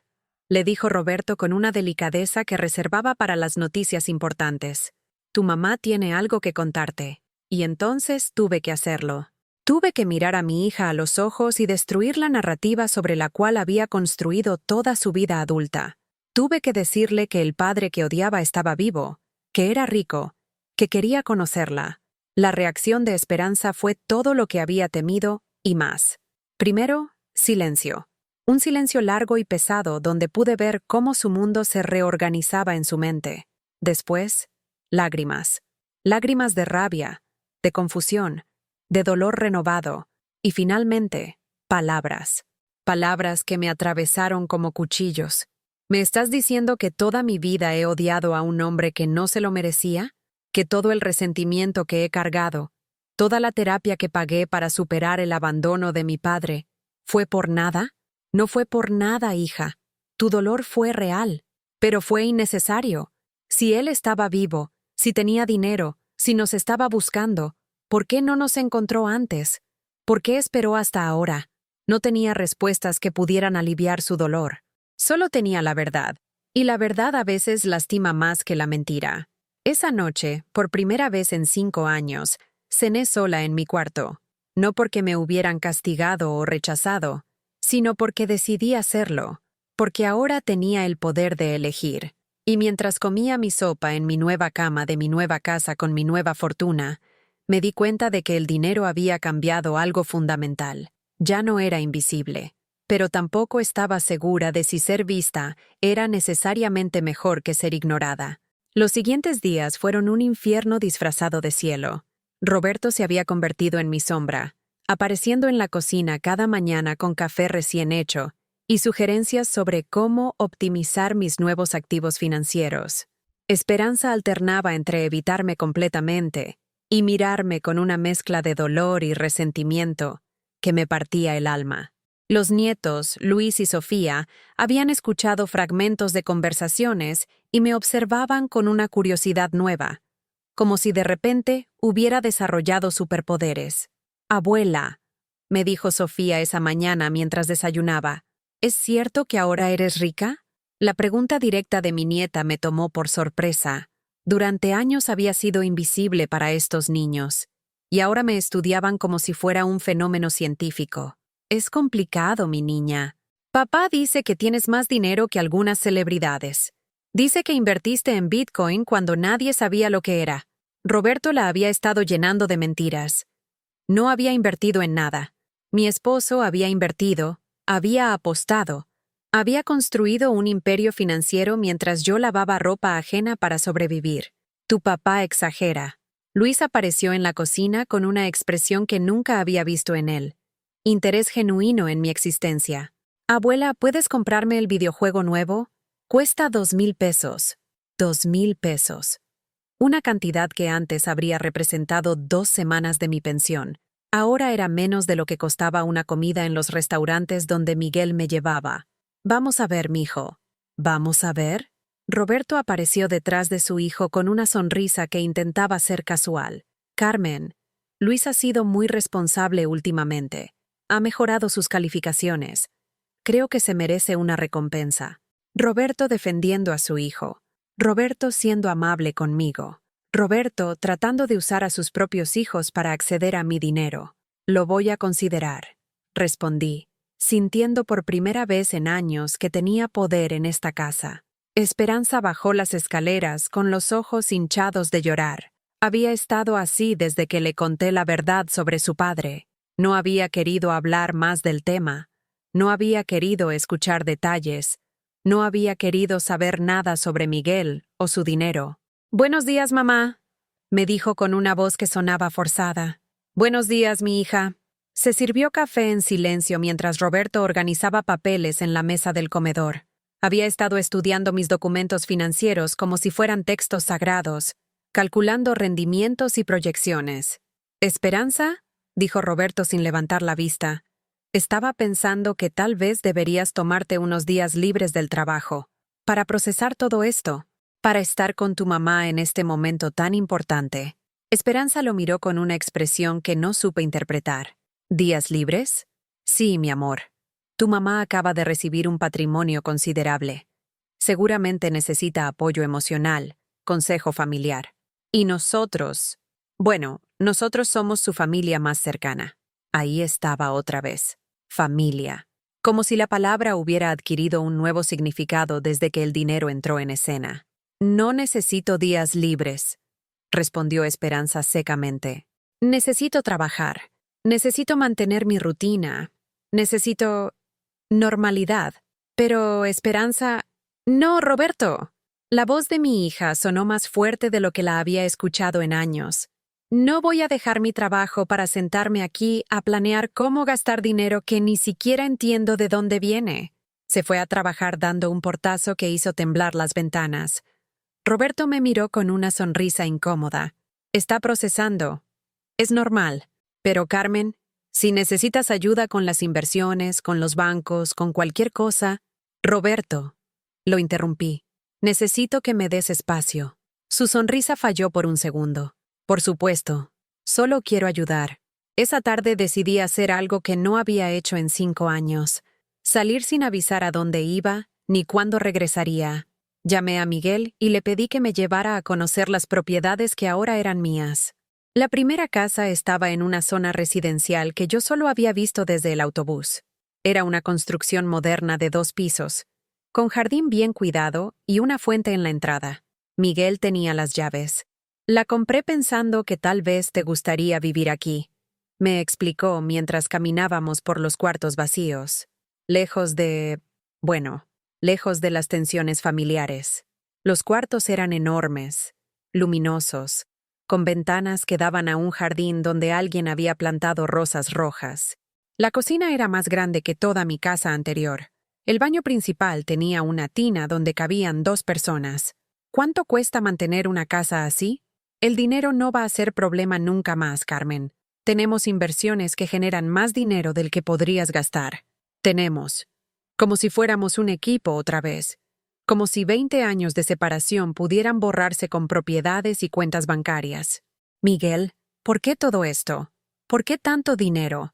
le dijo Roberto con una delicadeza que reservaba para las noticias importantes. Tu mamá tiene algo que contarte. Y entonces tuve que hacerlo. Tuve que mirar a mi hija a los ojos y destruir la narrativa sobre la cual había construido toda su vida adulta. Tuve que decirle que el padre que odiaba estaba vivo, que era rico, que quería conocerla. La reacción de Esperanza fue todo lo que había temido y más. Primero, silencio. Un silencio largo y pesado donde pude ver cómo su mundo se reorganizaba en su mente. Después, lágrimas. Lágrimas de rabia, de confusión, de dolor renovado, y finalmente, palabras. Palabras que me atravesaron como cuchillos. ¿Me estás diciendo que toda mi vida he odiado a un hombre que no se lo merecía? ¿Que todo el resentimiento que he cargado, toda la terapia que pagué para superar el abandono de mi padre, fue por nada? No fue por nada, hija. Tu dolor fue real, pero fue innecesario. Si él estaba vivo, si tenía dinero, si nos estaba buscando, ¿por qué no nos encontró antes? ¿Por qué esperó hasta ahora? No tenía respuestas que pudieran aliviar su dolor. Solo tenía la verdad, y la verdad a veces lastima más que la mentira. Esa noche, por primera vez en 5 años, cené sola en mi cuarto. No porque me hubieran castigado o rechazado, sino porque decidí hacerlo, porque ahora tenía el poder de elegir. Y mientras comía mi sopa en mi nueva cama de mi nueva casa con mi nueva fortuna, me di cuenta de que el dinero había cambiado algo fundamental. Ya no era invisible, pero tampoco estaba segura de si ser vista era necesariamente mejor que ser ignorada. Los siguientes días fueron un infierno disfrazado de cielo. Roberto se había convertido en mi sombra, apareciendo en la cocina cada mañana con café recién hecho y sugerencias sobre cómo optimizar mis nuevos activos financieros. Esperanza alternaba entre evitarme completamente y mirarme con una mezcla de dolor y resentimiento que me partía el alma. Los nietos, Luis y Sofía, habían escuchado fragmentos de conversaciones y me observaban con una curiosidad nueva, como si de repente hubiera desarrollado superpoderes. «Abuela», me dijo Sofía esa mañana mientras desayunaba, «¿es cierto que ahora eres rica?» La pregunta directa de mi nieta me tomó por sorpresa. Durante años había sido invisible para estos niños, y ahora me estudiaban como si fuera un fenómeno científico. «Es complicado, mi niña. Papá dice que tienes más dinero que algunas celebridades. Dice que invertiste en Bitcoin cuando nadie sabía lo que era. Roberto la había estado llenando de mentiras. No había invertido en nada. Mi esposo había invertido, había apostado, había construido un imperio financiero mientras yo lavaba ropa ajena para sobrevivir. Tu papá exagera». Luis apareció en la cocina con una expresión que nunca había visto en él. Interés genuino en mi existencia. «Abuela, ¿puedes comprarme el videojuego nuevo? Cuesta 2,000 pesos. 2,000 pesos. Una cantidad que antes habría representado 2 semanas de mi pensión. Ahora era menos de lo que costaba una comida en los restaurantes donde Miguel me llevaba. «Vamos a ver, mijo». «¿Vamos a ver?» Roberto apareció detrás de su hijo con una sonrisa que intentaba ser casual. «Carmen, Luis ha sido muy responsable últimamente. Ha mejorado sus calificaciones. Creo que se merece una recompensa». Roberto defendiendo a su hijo. Roberto siendo amable conmigo. Roberto tratando de usar a sus propios hijos para acceder a mi dinero. «Lo voy a considerar», respondí, sintiendo por primera vez en años que tenía poder en esta casa. Esperanza bajó las escaleras con los ojos hinchados de llorar. Había estado así desde que le conté la verdad sobre su padre. No había querido hablar más del tema. No había querido escuchar detalles. No había querido saber nada sobre Miguel o su dinero. «Buenos días, mamá», me dijo con una voz que sonaba forzada. «Buenos días, mi hija». Se sirvió café en silencio mientras Roberto organizaba papeles en la mesa del comedor. Había estado estudiando mis documentos financieros como si fueran textos sagrados, calculando rendimientos y proyecciones. «¿Esperanza?», dijo Roberto sin levantar la vista. «Estaba pensando que tal vez deberías tomarte unos días libres del trabajo, para procesar todo esto, para estar con tu mamá en este momento tan importante». Esperanza lo miró con una expresión que no supe interpretar. «¿Días libres?» «Sí, mi amor. Tu mamá acaba de recibir un patrimonio considerable. Seguramente necesita apoyo emocional, consejo familiar. Y nosotros, bueno, nosotros somos su familia más cercana». Ahí estaba otra vez. Familia. Como si la palabra hubiera adquirido un nuevo significado desde que el dinero entró en escena. «No necesito días libres», respondió Esperanza secamente. «Necesito trabajar. Necesito mantener mi rutina. Necesito normalidad». «Pero, Esperanza...» «No, Roberto». La voz de mi hija sonó más fuerte de lo que la había escuchado en años. «No voy a dejar mi trabajo para sentarme aquí a planear cómo gastar dinero que ni siquiera entiendo de dónde viene». Se fue a trabajar dando un portazo que hizo temblar las ventanas. Roberto me miró con una sonrisa incómoda. «Está procesando. Es normal. Pero, Carmen, si necesitas ayuda con las inversiones, con los bancos, con cualquier cosa...» «Roberto», lo interrumpí. «Necesito que me des espacio». Su sonrisa falló por un segundo. «Por supuesto. Solo quiero ayudar». Esa tarde decidí hacer algo que no había hecho en 5 años. Salir sin avisar a dónde iba, ni cuándo regresaría. Llamé a Miguel y le pedí que me llevara a conocer las propiedades que ahora eran mías. La primera casa estaba en una zona residencial que yo solo había visto desde el autobús. Era una construcción moderna de 2 pisos, con jardín bien cuidado y una fuente en la entrada. Miguel tenía las llaves. «La compré pensando que tal vez te gustaría vivir aquí», me explicó mientras caminábamos por los cuartos vacíos. Lejos de... bueno, lejos de las tensiones familiares. Los cuartos eran enormes, luminosos, con ventanas que daban a un jardín donde alguien había plantado rosas rojas. La cocina era más grande que toda mi casa anterior. El baño principal tenía una tina donde cabían 2 personas. ¿Cuánto cuesta mantener una casa así? El dinero no va a ser problema nunca más, Carmen. Tenemos inversiones que generan más dinero del que podrías gastar. Tenemos. Como si fuéramos un equipo otra vez. Como si 20 años de separación pudieran borrarse con propiedades y cuentas bancarias. Miguel, ¿por qué todo esto? ¿Por qué tanto dinero?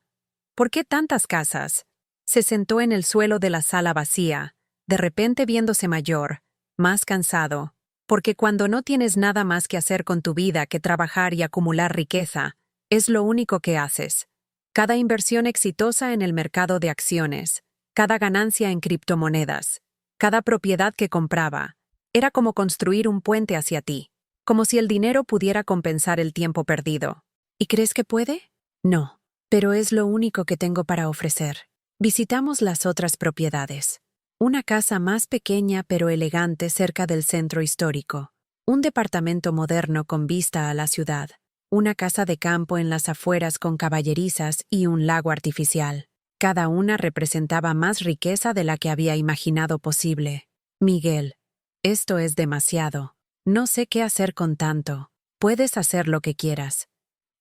¿Por qué tantas casas? Se sentó en el suelo de la sala vacía, de repente viéndose mayor, más cansado, porque cuando no tienes nada más que hacer con tu vida que trabajar y acumular riqueza, es lo único que haces. Cada inversión exitosa en el mercado de acciones, cada ganancia en criptomonedas, cada propiedad que compraba, era como construir un puente hacia ti, como si el dinero pudiera compensar el tiempo perdido. ¿Y crees que puede? No, pero es lo único que tengo para ofrecer. Visitamos las otras propiedades. Una casa más pequeña pero elegante cerca del centro histórico. Un departamento moderno con vista a la ciudad. Una casa de campo en las afueras con caballerizas y un lago artificial. Cada una representaba más riqueza de la que había imaginado posible. Miguel, esto es demasiado. No sé qué hacer con tanto. Puedes hacer lo que quieras.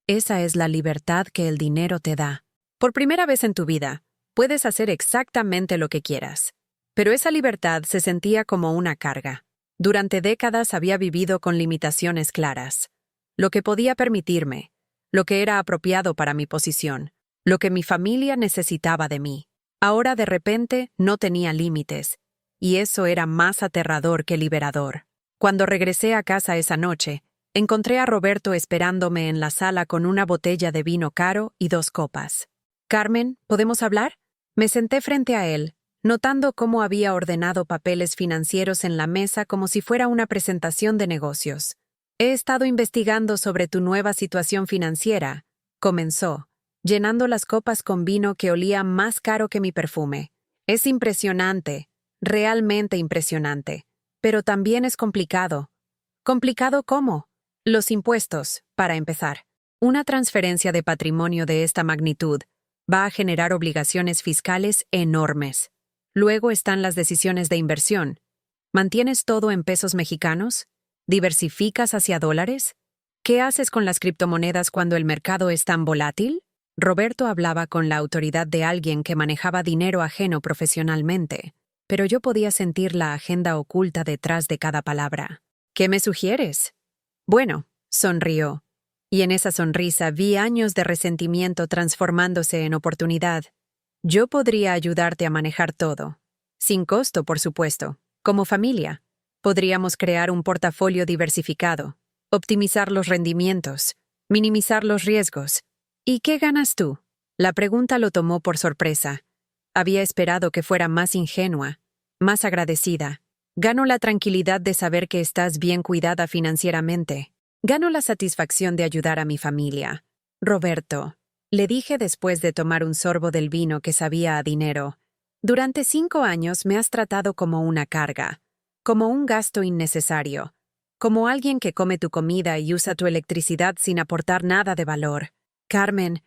Esa es la libertad que el dinero te da. Por primera vez en tu vida, puedes hacer exactamente lo que quieras. Pero esa libertad se sentía como una carga. Durante décadas había vivido con limitaciones claras. Lo que podía permitirme, lo que era apropiado para mi posición, lo que mi familia necesitaba de mí. Ahora de repente no tenía límites, y eso era más aterrador que liberador. Cuando regresé a casa esa noche, encontré a Roberto esperándome en la sala con una botella de vino caro y 2 copas. «Carmen, ¿podemos hablar?» Me senté frente a él, notando cómo había ordenado papeles financieros en la mesa como si fuera una presentación de negocios. «He estado investigando sobre tu nueva situación financiera», comenzó, llenando las copas con vino que olía más caro que mi perfume. «Es impresionante. Realmente impresionante. Pero también es complicado. ¿Complicado cómo? Los impuestos, para empezar. Una transferencia de patrimonio de esta magnitud va a generar obligaciones fiscales enormes. Luego están las decisiones de inversión. ¿Mantienes todo en pesos mexicanos? ¿Diversificas hacia dólares? ¿Qué haces con las criptomonedas cuando el mercado es tan volátil? Roberto hablaba con la autoridad de alguien que manejaba dinero ajeno profesionalmente, pero yo podía sentir la agenda oculta detrás de cada palabra. ¿Qué me sugieres? Bueno, sonrió, y en esa sonrisa vi años de resentimiento transformándose en oportunidad. Yo podría ayudarte a manejar todo. Sin costo, por supuesto. Como familia, podríamos crear un portafolio diversificado, optimizar los rendimientos, minimizar los riesgos. ¿Y qué ganas tú? La pregunta lo tomó por sorpresa. Había esperado que fuera más ingenua, más agradecida. Gano la tranquilidad de saber que estás bien cuidada financieramente. Gano la satisfacción de ayudar a mi familia. Roberto, le dije después de tomar un sorbo del vino que sabía a dinero. Durante 5 años me has tratado como una carga, como un gasto innecesario, como alguien que come tu comida y usa tu electricidad sin aportar nada de valor. Carmen,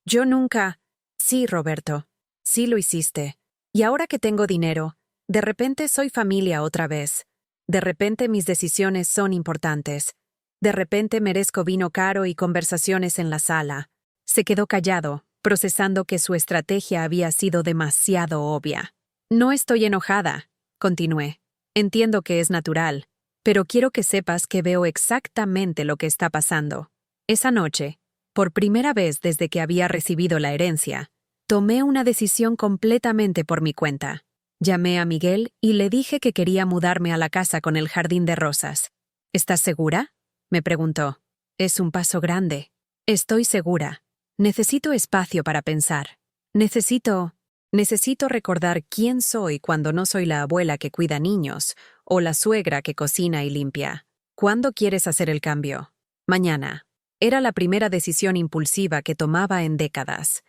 yo nunca... Sí, Roberto, sí lo hiciste. Y ahora que tengo dinero, de repente soy familia otra vez. De repente mis decisiones son importantes. De repente merezco vino caro y conversaciones en la sala. Se quedó callado, procesando que su estrategia había sido demasiado obvia. No estoy enojada, continué. Entiendo que es natural, pero quiero que sepas que veo exactamente lo que está pasando. Esa noche, por primera vez desde que había recibido la herencia, tomé una decisión completamente por mi cuenta. Llamé a Miguel y le dije que quería mudarme a la casa con el jardín de rosas. ¿Estás segura?, me preguntó. Es un paso grande. Estoy segura. Necesito espacio para pensar. Necesito recordar quién soy cuando no soy la abuela que cuida niños o la suegra que cocina y limpia. ¿Cuándo quieres hacer el cambio? Mañana. Era la primera decisión impulsiva que tomaba en décadas,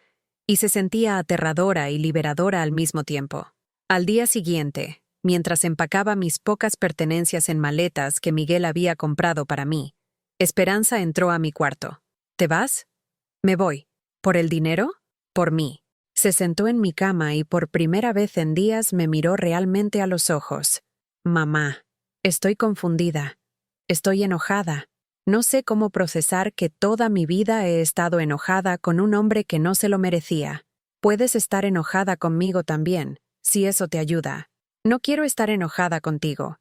y se sentía aterradora y liberadora al mismo tiempo. Al día siguiente, mientras empacaba mis pocas pertenencias en maletas que Miguel había comprado para mí, Esperanza entró a mi cuarto. ¿Te vas? Me voy. ¿Por el dinero? Por mí. Se sentó en mi cama y por primera vez en días me miró realmente a los ojos. Mamá, estoy confundida. Estoy enojada. No sé cómo procesar que toda mi vida he estado enojada con un hombre que no se lo merecía. Puedes estar enojada conmigo también, si eso te ayuda. No quiero estar enojada contigo,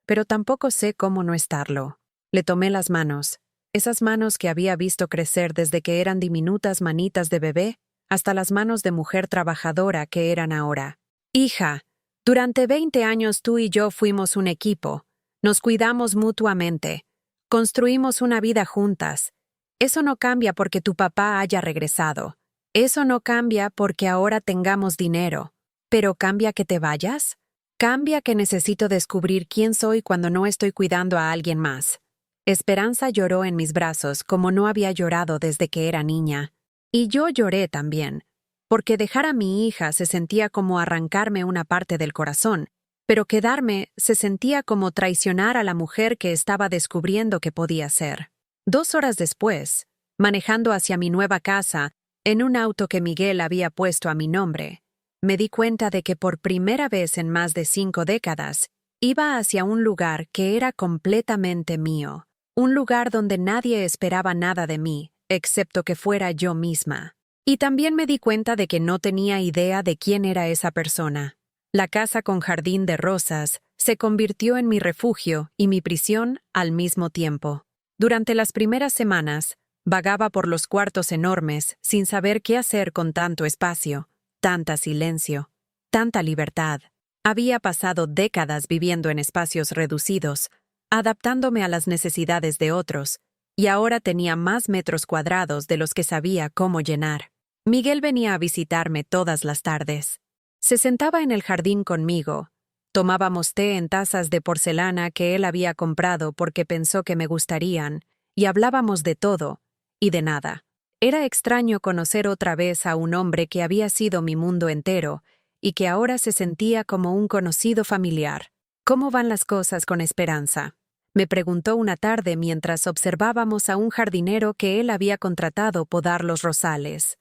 pero tampoco sé cómo no estarlo. Le tomé las manos, esas manos que había visto crecer desde que eran diminutas manitas de bebé hasta las manos de mujer trabajadora que eran ahora. Hija, durante 20 años tú y yo fuimos un equipo. Nos cuidamos mutuamente. Construimos una vida juntas. Eso no cambia porque tu papá haya regresado. Eso no cambia porque ahora tengamos dinero. ¿Pero cambia que te vayas? Cambia que necesito descubrir quién soy cuando no estoy cuidando a alguien más. Esperanza lloró en mis brazos como no había llorado desde que era niña. Y yo lloré también, porque dejar a mi hija se sentía como arrancarme una parte del corazón, pero quedarme se sentía como traicionar a la mujer que estaba descubriendo que podía ser. 2 horas después, manejando hacia mi nueva casa, en un auto que Miguel había puesto a mi nombre, me di cuenta de que por primera vez en más de 5 décadas, iba hacia un lugar que era completamente mío, un lugar donde nadie esperaba nada de mí, excepto que fuera yo misma. Y también me di cuenta de que no tenía idea de quién era esa persona. La casa con jardín de rosas se convirtió en mi refugio y mi prisión al mismo tiempo. Durante las primeras semanas, vagaba por los cuartos enormes sin saber qué hacer con tanto espacio, tanta silencio, tanta libertad. Había pasado décadas viviendo en espacios reducidos, adaptándome a las necesidades de otros, y ahora tenía más metros cuadrados de los que sabía cómo llenar. Miguel venía a visitarme todas las tardes. Se sentaba en el jardín conmigo. Tomábamos té en tazas de porcelana que él había comprado porque pensó que me gustarían, y hablábamos de todo y de nada. Era extraño conocer otra vez a un hombre que había sido mi mundo entero y que ahora se sentía como un conocido familiar. ¿Cómo van las cosas con Esperanza?, me preguntó una tarde mientras observábamos a un jardinero que él había contratado podar los rosales.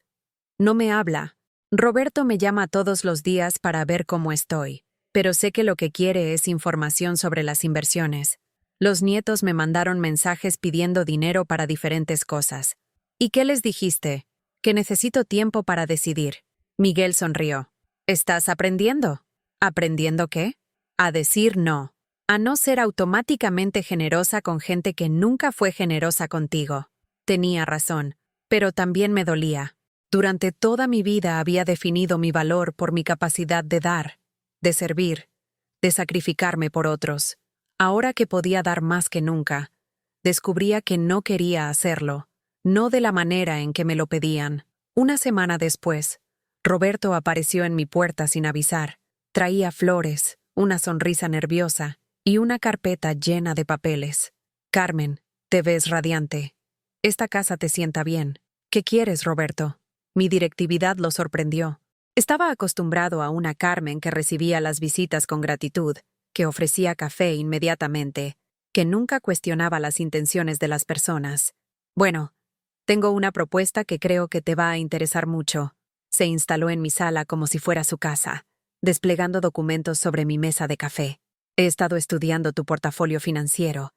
No me habla. Roberto me llama todos los días para ver cómo estoy, pero sé que lo que quiere es información sobre las inversiones. Los nietos me mandaron mensajes pidiendo dinero para diferentes cosas. ¿Y qué les dijiste? Que necesito tiempo para decidir. Miguel sonrió. ¿Estás aprendiendo? ¿Aprendiendo qué? A decir no. A no ser automáticamente generosa con gente que nunca fue generosa contigo. Tenía razón, pero también me dolía. Durante toda mi vida había definido mi valor por mi capacidad de dar, de servir, de sacrificarme por otros. Ahora que podía dar más que nunca, descubría que no quería hacerlo, no de la manera en que me lo pedían. Una semana después, Roberto apareció en mi puerta sin avisar. Traía flores, una sonrisa nerviosa y una carpeta llena de papeles. Carmen, te ves radiante. Esta casa te sienta bien. ¿Qué quieres, Roberto? Mi directividad lo sorprendió. Estaba acostumbrado a una Carmen que recibía las visitas con gratitud, que ofrecía café inmediatamente, que nunca cuestionaba las intenciones de las personas. Bueno, tengo una propuesta que creo que te va a interesar mucho. Se instaló en mi sala como si fuera su casa, desplegando documentos sobre mi mesa de café. He estado estudiando tu portafolio financiero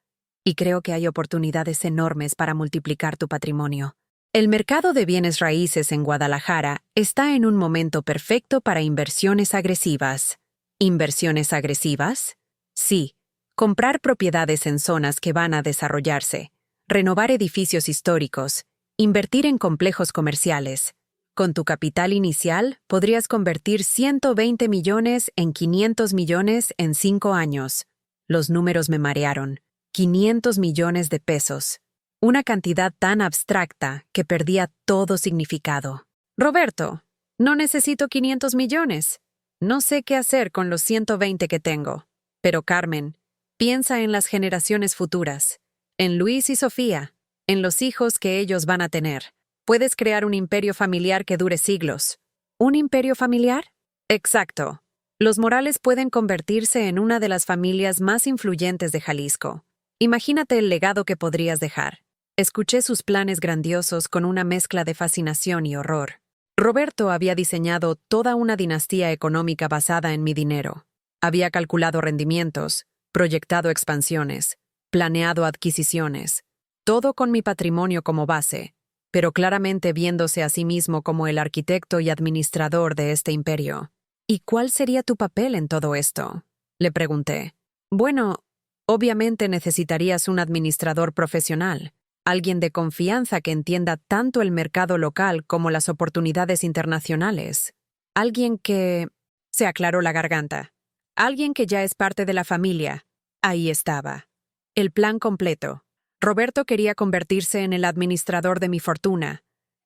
y creo que hay oportunidades enormes para multiplicar tu patrimonio. El mercado de bienes raíces en Guadalajara está en un momento perfecto para inversiones agresivas. ¿Inversiones agresivas? Sí, comprar propiedades en zonas que van a desarrollarse, renovar edificios históricos, invertir en complejos comerciales. Con tu capital inicial, podrías convertir 120 millones en 500 millones en 5 años. Los números me marearon. 500 millones de pesos. Una cantidad tan abstracta que perdía todo significado. Roberto, no necesito 500 millones. No sé qué hacer con los 120 que tengo. Pero Carmen, piensa en las generaciones futuras, en Luis y Sofía, en los hijos que ellos van a tener. Puedes crear un imperio familiar que dure siglos. ¿Un imperio familiar? Exacto. Los Morales pueden convertirse en una de las familias más influyentes de Jalisco. Imagínate el legado que podrías dejar. Escuché sus planes grandiosos con una mezcla de fascinación y horror. Roberto había diseñado toda una dinastía económica basada en mi dinero. Había calculado rendimientos, proyectado expansiones, planeado adquisiciones, todo con mi patrimonio como base, pero claramente viéndose a sí mismo como el arquitecto y administrador de este imperio. ¿Y cuál sería tu papel en todo esto?, le pregunté. Bueno, obviamente necesitarías un administrador profesional, alguien de confianza que entienda tanto el mercado local como las oportunidades internacionales. Alguien que... Se aclaró la garganta. Alguien que ya es parte de la familia. Ahí estaba. El plan completo. Roberto quería convertirse en el administrador de mi fortuna,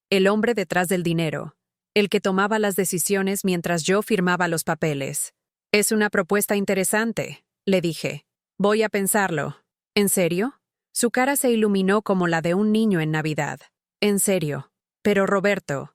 el hombre detrás del dinero, el que tomaba las decisiones mientras yo firmaba los papeles. Es una propuesta interesante, le dije. Voy a pensarlo. ¿En serio? Su cara se iluminó como la de un niño en Navidad. En serio. Pero Roberto,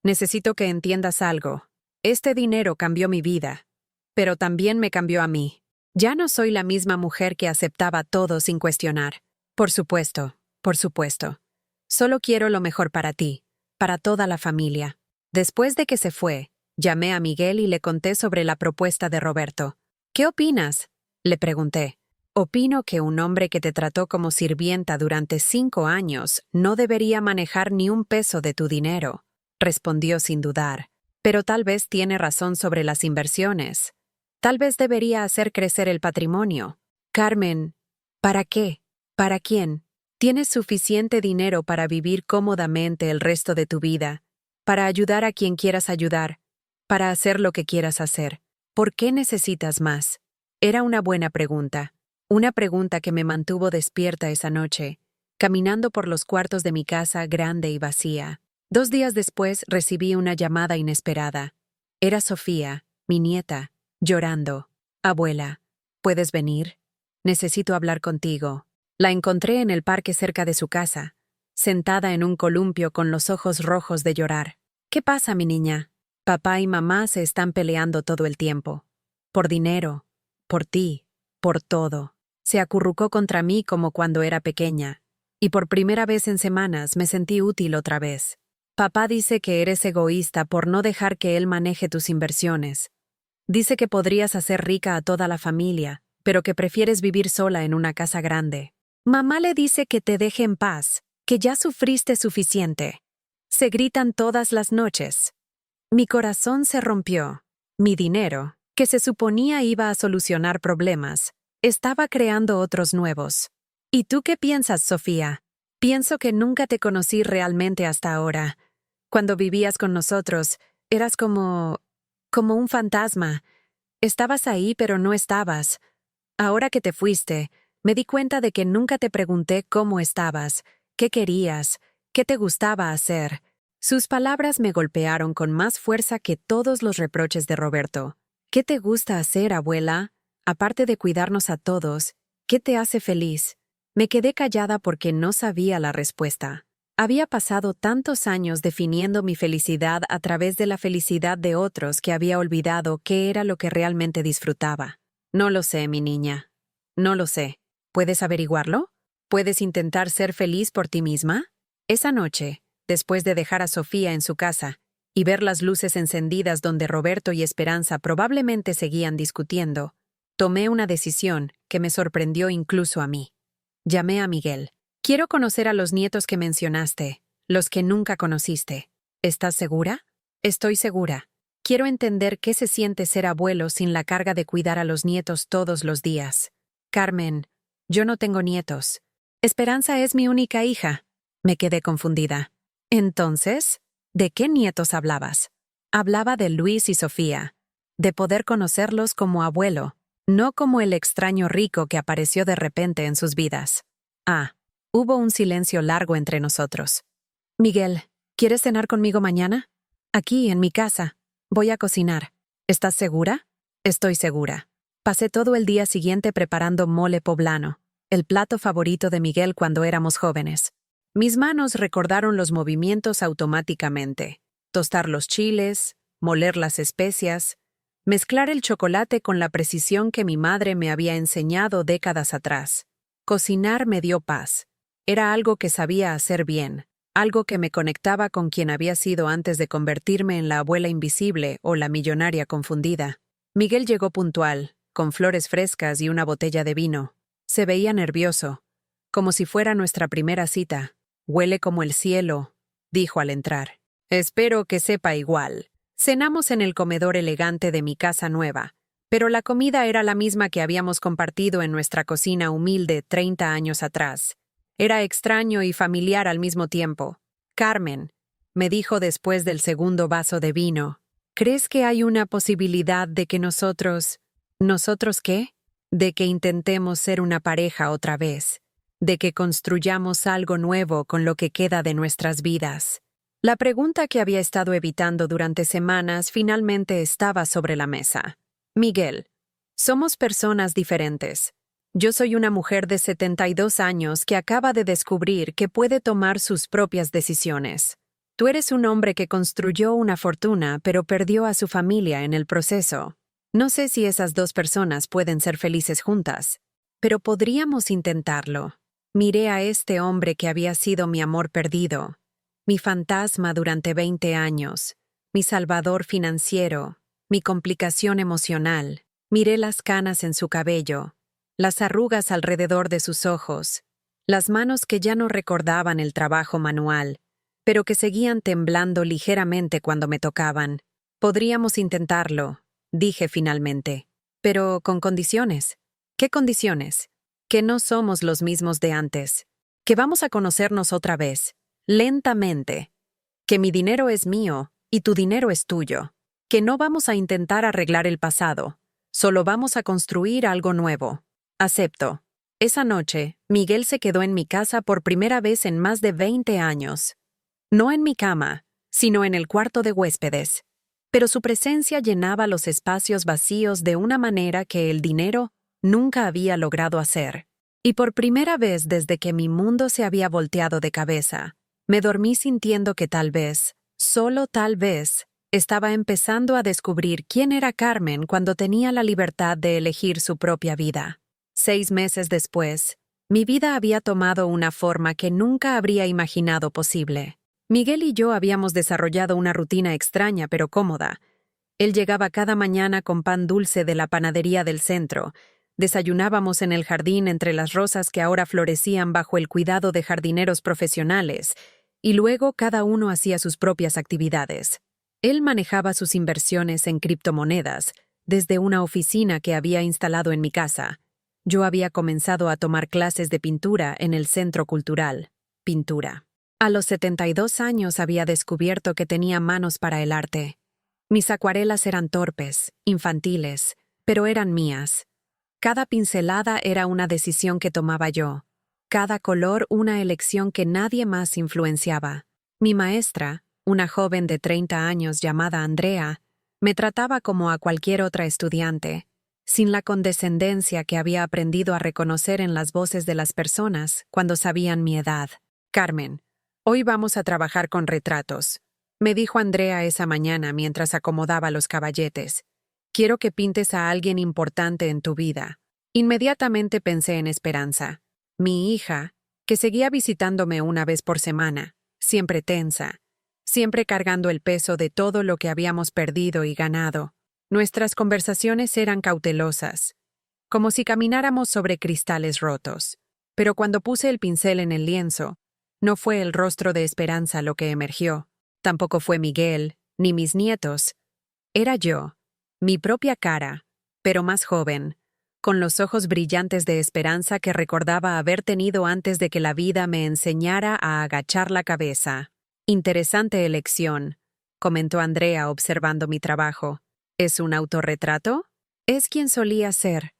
necesito que entiendas algo. Este dinero cambió mi vida, pero también me cambió a mí. Ya no soy la misma mujer que aceptaba todo sin cuestionar. Por supuesto, por supuesto. Solo quiero lo mejor para ti, para toda la familia. Después de que se fue, llamé a Miguel y le conté sobre la propuesta de Roberto. ¿Qué opinas?, le pregunté. Opino que un hombre que te trató como sirvienta durante 5 años no debería manejar ni un peso de tu dinero, respondió sin dudar. Pero tal vez tiene razón sobre las inversiones. Tal vez debería hacer crecer el patrimonio. Carmen, ¿para qué? ¿Para quién? Tienes suficiente dinero para vivir cómodamente el resto de tu vida, para ayudar a quien quieras ayudar, para hacer lo que quieras hacer. ¿Por qué necesitas más? Era una buena pregunta. Una pregunta que me mantuvo despierta esa noche, caminando por los cuartos de mi casa grande y vacía. 2 días después recibí una llamada inesperada. Era Sofía, mi nieta, llorando. Abuela, ¿puedes venir? Necesito hablar contigo. La encontré en el parque cerca de su casa, sentada en un columpio con los ojos rojos de llorar. ¿Qué pasa, mi niña? Papá y mamá se están peleando todo el tiempo. Por dinero, por ti, por todo. Se acurrucó contra mí como cuando era pequeña. Y por primera vez en semanas me sentí útil otra vez. Papá dice que eres egoísta por no dejar que él maneje tus inversiones. Dice que podrías hacer rica a toda la familia, pero que prefieres vivir sola en una casa grande. Mamá le dice que te deje en paz, que ya sufriste suficiente. Se gritan todas las noches. Mi corazón se rompió. Mi dinero, que se suponía iba a solucionar problemas, estaba creando otros nuevos. ¿Y tú qué piensas, Sofía? Pienso que nunca te conocí realmente hasta ahora. Cuando vivías con nosotros, eras como un fantasma. Estabas ahí, pero no estabas. Ahora que te fuiste, me di cuenta de que nunca te pregunté cómo estabas, qué querías, qué te gustaba hacer. Sus palabras me golpearon con más fuerza que todos los reproches de Roberto. ¿Qué te gusta hacer, abuela? Aparte de cuidarnos a todos, ¿qué te hace feliz? Me quedé callada porque no sabía la respuesta. Había pasado tantos años definiendo mi felicidad a través de la felicidad de otros que había olvidado qué era lo que realmente disfrutaba. No lo sé, mi niña. No lo sé. ¿Puedes averiguarlo? ¿Puedes intentar ser feliz por ti misma? Esa noche, después de dejar a Sofía en su casa y ver las luces encendidas donde Roberto y Esperanza probablemente seguían discutiendo, tomé una decisión que me sorprendió incluso a mí. Llamé a Miguel. Quiero conocer a los nietos que mencionaste, los que nunca conociste. ¿Estás segura? Estoy segura. Quiero entender qué se siente ser abuelo sin la carga de cuidar a los nietos todos los días. Carmen, yo no tengo nietos. Esperanza es mi única hija. Me quedé confundida. Entonces, ¿de qué nietos hablabas? Hablaba de Luis y Sofía, de poder conocerlos como abuelo, no como el extraño rico que apareció de repente en sus vidas. Hubo un silencio largo entre nosotros. Miguel, ¿quieres cenar conmigo mañana? Aquí, en mi casa. Voy a cocinar. ¿Estás segura? Estoy segura. Pasé todo el día siguiente preparando mole poblano, el plato favorito de Miguel cuando éramos jóvenes. Mis manos recordaron los movimientos automáticamente. Tostar los chiles, moler las especias, mezclar el chocolate con la precisión que mi madre me había enseñado décadas atrás. Cocinar me dio paz. Era algo que sabía hacer bien, algo que me conectaba con quien había sido antes de convertirme en la abuela invisible o la millonaria confundida. Miguel llegó puntual, con flores frescas y una botella de vino. Se veía nervioso, como si fuera nuestra primera cita. Huele como el cielo, dijo al entrar. Espero que sepa igual. Cenamos en el comedor elegante de mi casa nueva, pero la comida era la misma que habíamos compartido en nuestra cocina humilde 30 años atrás. Era extraño y familiar al mismo tiempo. Carmen, me dijo después del segundo vaso de vino, ¿crees que hay una posibilidad de que nosotros... ¿Nosotros qué? De que intentemos ser una pareja otra vez, de que construyamos algo nuevo con lo que queda de nuestras vidas. La pregunta que había estado evitando durante semanas finalmente estaba sobre la mesa. Miguel, somos personas diferentes. Yo soy una mujer de 72 años que acaba de descubrir que puede tomar sus propias decisiones. Tú eres un hombre que construyó una fortuna pero perdió a su familia en el proceso. No sé si esas dos personas pueden ser felices juntas, pero podríamos intentarlo. Miré a este hombre que había sido mi amor perdido, mi fantasma durante 20 años, mi salvador financiero, mi complicación emocional. Miré las canas en su cabello, las arrugas alrededor de sus ojos, las manos que ya no recordaban el trabajo manual, pero que seguían temblando ligeramente cuando me tocaban. Podríamos intentarlo, dije finalmente, pero con condiciones. ¿Qué condiciones? Que no somos los mismos de antes, que vamos a conocernos otra vez, lentamente, que mi dinero es mío y tu dinero es tuyo, que no vamos a intentar arreglar el pasado, solo vamos a construir algo nuevo. Acepto. Esa noche, Miguel se quedó en mi casa por primera vez en más de 20 años. No en mi cama, sino en el cuarto de huéspedes. Pero su presencia llenaba los espacios vacíos de una manera que el dinero nunca había logrado hacer. Y por primera vez desde que mi mundo se había volteado de cabeza, me dormí sintiendo que tal vez, solo tal vez, Estaba empezando a descubrir quién era Carmen cuando tenía la libertad de elegir su propia vida. 6 meses después, mi vida había tomado una forma que nunca habría imaginado posible. Miguel y yo habíamos desarrollado una rutina extraña pero cómoda. Él llegaba cada mañana con pan dulce de la panadería del centro. Desayunábamos en el jardín entre las rosas que ahora florecían bajo el cuidado de jardineros profesionales, y luego cada uno hacía sus propias actividades. Él manejaba sus inversiones en criptomonedas desde una oficina que había instalado en mi casa. Yo había comenzado a tomar clases de pintura en el Centro Cultural. Pintura. A los 72 años había descubierto que tenía manos para el arte. Mis acuarelas eran torpes, infantiles, pero eran mías. Cada pincelada era una decisión que tomaba yo. Cada color una elección que nadie más influenciaba. Mi maestra, una joven de 30 años llamada Andrea, me trataba como a cualquier otra estudiante, sin la condescendencia que había aprendido a reconocer en las voces de las personas cuando sabían mi edad. «Carmen, hoy vamos a trabajar con retratos», me dijo Andrea esa mañana mientras acomodaba los caballetes. «Quiero que pintes a alguien importante en tu vida». Inmediatamente pensé en Esperanza, mi hija, que seguía visitándome una vez por semana, siempre tensa, siempre cargando el peso de todo lo que habíamos perdido y ganado. Nuestras conversaciones eran cautelosas, como si camináramos sobre cristales rotos. Pero cuando puse el pincel en el lienzo, no fue el rostro de Esperanza lo que emergió. Tampoco fue Miguel, ni mis nietos. Era yo, mi propia cara, pero más joven, con los ojos brillantes de esperanza que recordaba haber tenido antes de que la vida me enseñara a agachar la cabeza. «Interesante elección», comentó Andrea observando mi trabajo. «¿Es un autorretrato?» «Es quien solía ser»,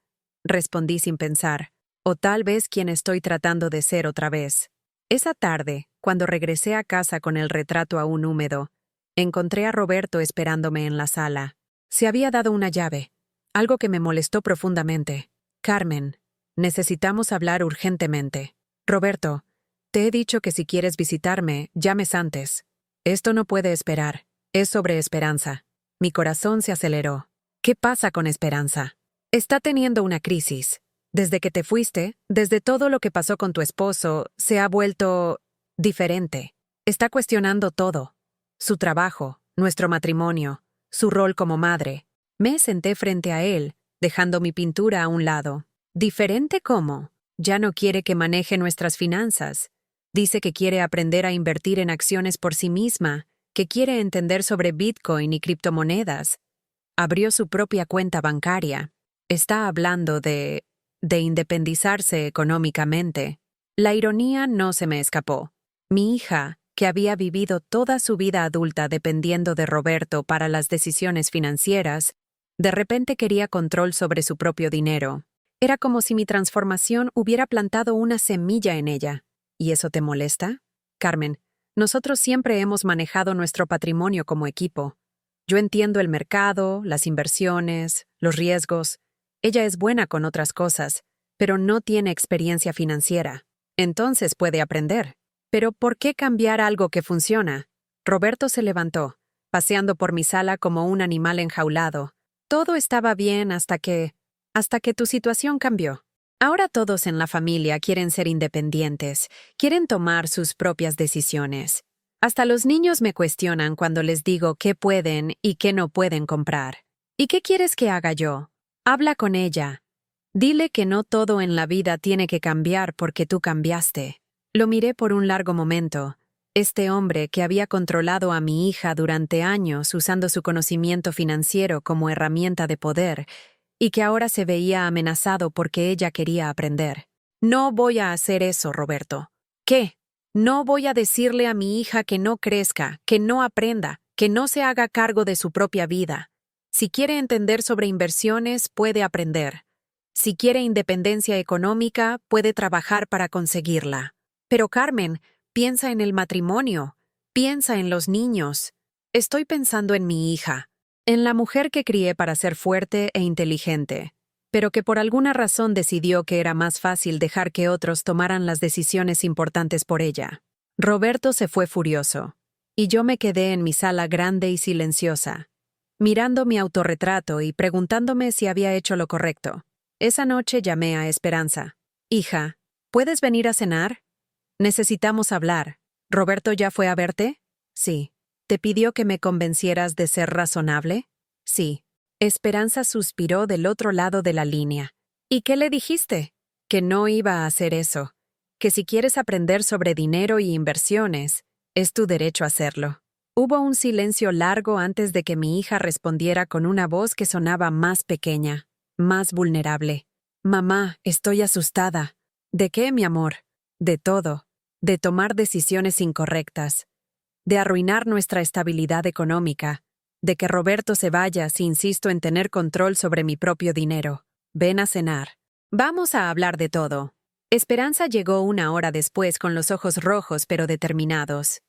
respondí sin pensar, «o tal vez quien estoy tratando de ser otra vez». Esa tarde, cuando regresé a casa con el retrato aún húmedo, encontré a Roberto esperándome en la sala. Se había dado una llave, algo que me molestó profundamente. «Carmen, necesitamos hablar urgentemente. Roberto, te he dicho que si quieres visitarme, llames antes. Esto no puede esperar. Es sobre Esperanza». Mi corazón se aceleró. ¿Qué pasa con Esperanza? Está teniendo una crisis. Desde que te fuiste, desde todo lo que pasó con tu esposo, se ha vuelto diferente. Está cuestionando todo. Su trabajo, nuestro matrimonio, su rol como madre. Me senté frente a él, dejando mi pintura a un lado. ¿Diferente cómo? Ya no quiere que maneje nuestras finanzas. Dice que quiere aprender a invertir en acciones por sí misma, que quiere entender sobre Bitcoin y criptomonedas. Abrió su propia cuenta bancaria. Está hablando de independizarse económicamente. La ironía no se me escapó. Mi hija, que había vivido toda su vida adulta dependiendo de Roberto para las decisiones financieras, de repente quería control sobre su propio dinero. Era como si mi transformación hubiera plantado una semilla en ella. ¿Y eso te molesta? Carmen, nosotros siempre hemos manejado nuestro patrimonio como equipo. Yo entiendo el mercado, las inversiones, los riesgos. Ella es buena con otras cosas, pero no tiene experiencia financiera. Entonces puede aprender. Pero ¿por qué cambiar algo que funciona? Roberto se levantó, paseando por mi sala como un animal enjaulado. Todo estaba bien hasta que tu situación cambió. Ahora todos en la familia quieren ser independientes, quieren tomar sus propias decisiones. Hasta los niños me cuestionan cuando les digo qué pueden y qué no pueden comprar. ¿Y qué quieres que haga yo? Habla con ella. Dile que no todo en la vida tiene que cambiar porque tú cambiaste. Lo miré por un largo momento. Este hombre que había controlado a mi hija durante años usando su conocimiento financiero como herramienta de poder, y que ahora se veía amenazado porque ella quería aprender. No voy a hacer eso, Roberto. ¿Qué? No voy a decirle a mi hija que no crezca, que no aprenda, que no se haga cargo de su propia vida. Si quiere entender sobre inversiones, puede aprender. Si quiere independencia económica, puede trabajar para conseguirla. Pero Carmen, piensa en el matrimonio, piensa en los niños. Estoy pensando en mi hija, en la mujer que crié para ser fuerte e inteligente, pero que por alguna razón decidió que era más fácil dejar que otros tomaran las decisiones importantes por ella. Roberto se fue furioso. y yo me quedé en mi sala grande y silenciosa, mirando mi autorretrato y preguntándome si había hecho lo correcto. Esa noche llamé a Esperanza. Hija, ¿puedes venir a cenar? Necesitamos hablar. ¿Roberto ya fue a verte? Sí. ¿Te pidió que me convencieras de ser razonable? Sí. Esperanza suspiró del otro lado de la línea. ¿Y qué le dijiste? Que no iba a hacer eso. Que si quieres aprender sobre dinero y inversiones, es tu derecho a hacerlo. Hubo un silencio largo antes de que mi hija respondiera con una voz que sonaba más pequeña, más vulnerable. Mamá, estoy asustada. ¿De qué, mi amor? De todo. De tomar decisiones incorrectas. De arruinar nuestra estabilidad económica. De que Roberto se vaya si insisto en tener control sobre mi propio dinero. Ven a cenar. Vamos a hablar de todo. Esperanza llegó una hora después con los ojos rojos pero determinados.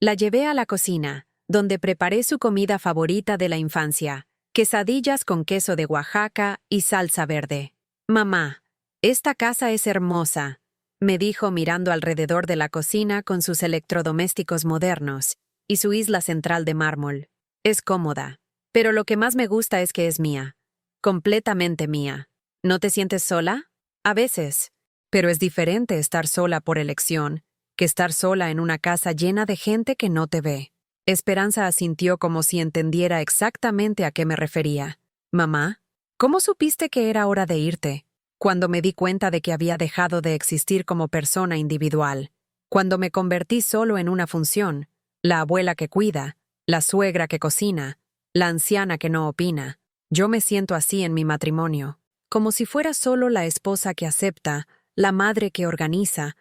La llevé a la cocina, donde preparé su comida favorita de la infancia, quesadillas con queso de Oaxaca y salsa verde. Mamá, esta casa es hermosa, me dijo mirando alrededor de la cocina con sus electrodomésticos modernos y su isla central de mármol. Es cómoda, pero lo que más me gusta es que es mía, completamente mía. ¿No te sientes sola? A veces, pero es diferente estar sola por elección que estar sola en una casa llena de gente que no te ve. Esperanza asintió como si entendiera exactamente a qué me refería. Mamá, ¿cómo supiste que era hora de irte? Cuando me di cuenta de que había dejado de existir como persona individual. Cuando me convertí solo en una función, la abuela que cuida, la suegra que cocina, la anciana que no opina. Yo me siento así en mi matrimonio, como si fuera solo la esposa que acepta, la madre que organiza,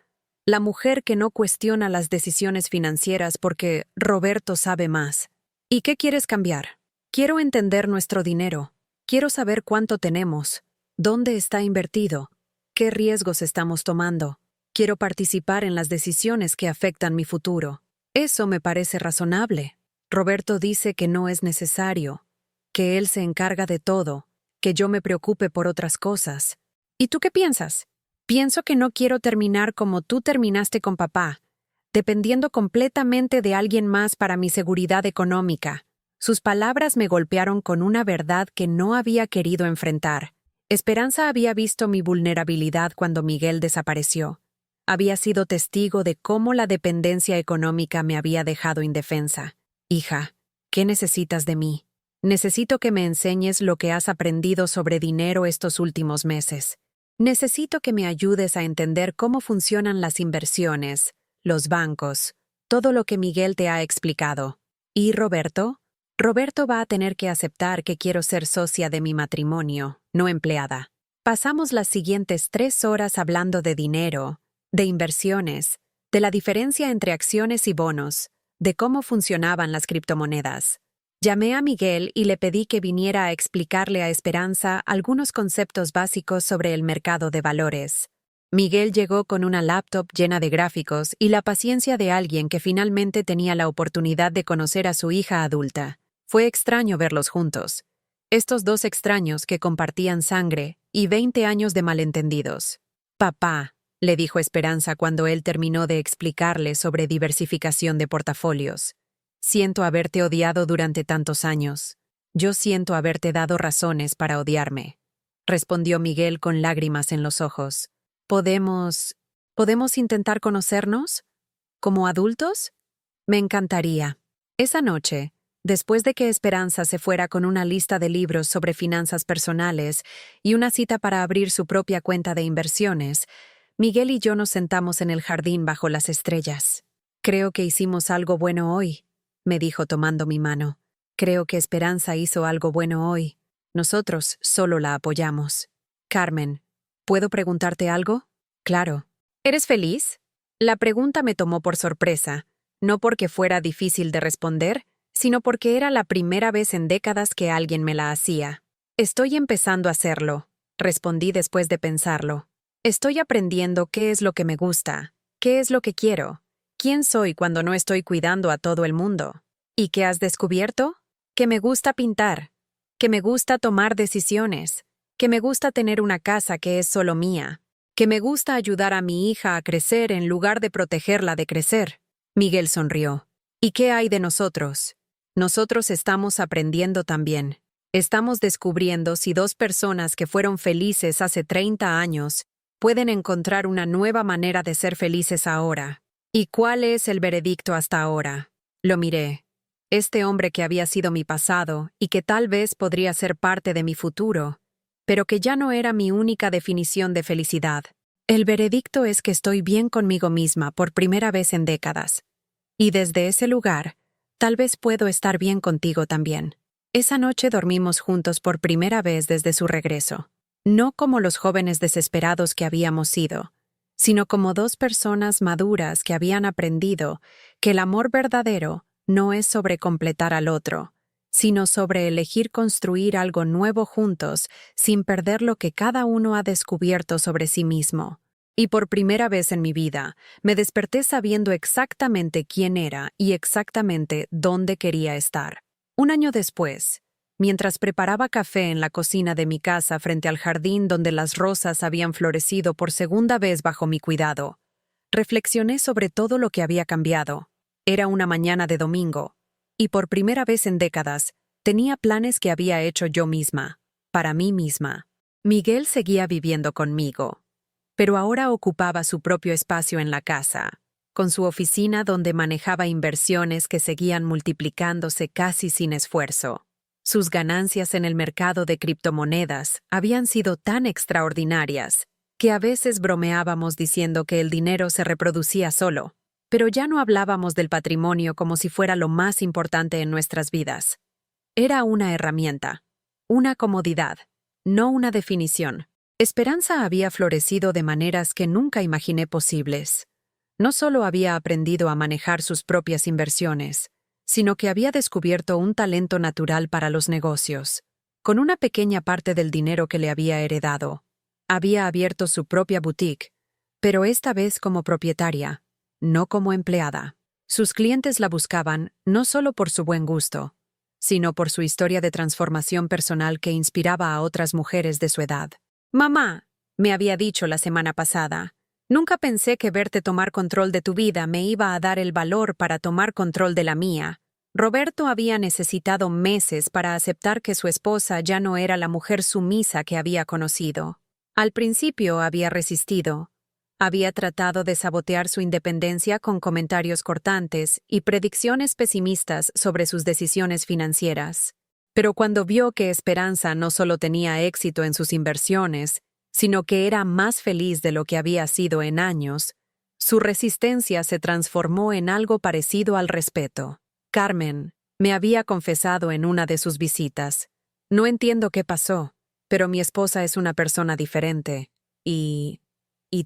la mujer que no cuestiona las decisiones financieras porque Roberto sabe más. ¿Y qué quieres cambiar? Quiero entender nuestro dinero. Quiero saber cuánto tenemos, dónde está invertido, qué riesgos estamos tomando. Quiero participar en las decisiones que afectan mi futuro. Eso me parece razonable. Roberto dice que no es necesario, que él se encarga de todo, que yo me preocupe por otras cosas. ¿Y tú qué piensas? Pienso que no quiero terminar como tú terminaste con papá, dependiendo completamente de alguien más para mi seguridad económica. Sus palabras me golpearon con una verdad que no había querido enfrentar. Esperanza había visto mi vulnerabilidad cuando Miguel desapareció. Había sido testigo de cómo la dependencia económica me había dejado indefensa. Hija, ¿qué necesitas de mí? Necesito que me enseñes lo que has aprendido sobre dinero estos últimos meses. Necesito que me ayudes a entender cómo funcionan las inversiones, los bancos, todo lo que Miguel te ha explicado. ¿Y Roberto? Roberto va a tener que aceptar que quiero ser socia de mi matrimonio, no empleada. Pasamos las siguientes 3 horas hablando de dinero, de inversiones, de la diferencia entre acciones y bonos, de cómo funcionaban las criptomonedas. Llamé a Miguel y le pedí que viniera a explicarle a Esperanza algunos conceptos básicos sobre el mercado de valores. Miguel llegó con una laptop llena de gráficos y la paciencia de alguien que finalmente tenía la oportunidad de conocer a su hija adulta. Fue extraño verlos juntos. Estos dos extraños que compartían sangre y 20 años de malentendidos. Papá, le dijo Esperanza cuando él terminó de explicarle sobre diversificación de portafolios. Siento haberte odiado durante tantos años. Yo siento haberte dado razones para odiarme, respondió Miguel con lágrimas en los ojos. ¿Podemos intentar conocernos? ¿Como adultos? Me encantaría. Esa noche, después de que Esperanza se fuera con una lista de libros sobre finanzas personales y una cita para abrir su propia cuenta de inversiones, Miguel y yo nos sentamos en el jardín bajo las estrellas. Creo que hicimos algo bueno hoy, me dijo tomando mi mano. Creo que Esperanza hizo algo bueno hoy. Nosotros solo la apoyamos. Carmen, ¿puedo preguntarte algo? Claro. ¿Eres feliz? La pregunta me tomó por sorpresa, no porque fuera difícil de responder, sino porque era la primera vez en décadas que alguien me la hacía. Estoy empezando a hacerlo, respondí después de pensarlo. Estoy aprendiendo qué es lo que me gusta, qué es lo que quiero. ¿Quién soy cuando no estoy cuidando a todo el mundo? ¿Y qué has descubierto? Que me gusta pintar, que me gusta tomar decisiones, que me gusta tener una casa que es solo mía, que me gusta ayudar a mi hija a crecer en lugar de protegerla de crecer. Miguel sonrió. ¿Y qué hay de nosotros? Nosotros estamos aprendiendo también. Estamos descubriendo si dos personas que fueron felices hace 30 años pueden encontrar una nueva manera de ser felices ahora. ¿Y cuál es el veredicto hasta ahora? Lo miré. Este hombre que había sido mi pasado y que tal vez podría ser parte de mi futuro, pero que ya no era mi única definición de felicidad. El veredicto es que estoy bien conmigo misma por primera vez en décadas. Y desde ese lugar, tal vez puedo estar bien contigo también. Esa noche dormimos juntos por primera vez desde su regreso. No como los jóvenes desesperados que habíamos sido, sino como dos personas maduras que habían aprendido que el amor verdadero no es sobre completar al otro, sino sobre elegir construir algo nuevo juntos sin perder lo que cada uno ha descubierto sobre sí mismo. Y por primera vez en mi vida, me desperté sabiendo exactamente quién era y exactamente dónde quería estar. Un año después, mientras preparaba café en la cocina de mi casa frente al jardín donde las rosas habían florecido por segunda vez bajo mi cuidado, reflexioné sobre todo lo que había cambiado. Era una mañana de domingo, y por primera vez en décadas, tenía planes que había hecho yo misma, para mí misma. Miguel seguía viviendo conmigo, pero ahora ocupaba su propio espacio en la casa, con su oficina donde manejaba inversiones que seguían multiplicándose casi sin esfuerzo. Sus ganancias en el mercado de criptomonedas habían sido tan extraordinarias que a veces bromeábamos diciendo que el dinero se reproducía solo, pero ya no hablábamos del patrimonio como si fuera lo más importante en nuestras vidas. Era una herramienta, una comodidad, no una definición. Esperanza había florecido de maneras que nunca imaginé posibles. No solo había aprendido a manejar sus propias inversiones, sino que había descubierto un talento natural para los negocios. Con una pequeña parte del dinero que le había heredado, había abierto su propia boutique, pero esta vez como propietaria, no como empleada. Sus clientes la buscaban no solo por su buen gusto, sino por su historia de transformación personal que inspiraba a otras mujeres de su edad. «Mamá», me había dicho la semana pasada, «nunca pensé que verte tomar control de tu vida me iba a dar el valor para tomar control de la mía». Roberto había necesitado meses para aceptar que su esposa ya no era la mujer sumisa que había conocido. Al principio había resistido. Había tratado de sabotear su independencia con comentarios cortantes y predicciones pesimistas sobre sus decisiones financieras. Pero cuando vio que Esperanza no solo tenía éxito en sus inversiones, sino que era más feliz de lo que había sido en años, su resistencia se transformó en algo parecido al respeto. Carmen me había confesado en una de sus visitas: «No entiendo qué pasó, pero mi esposa es una persona diferente, y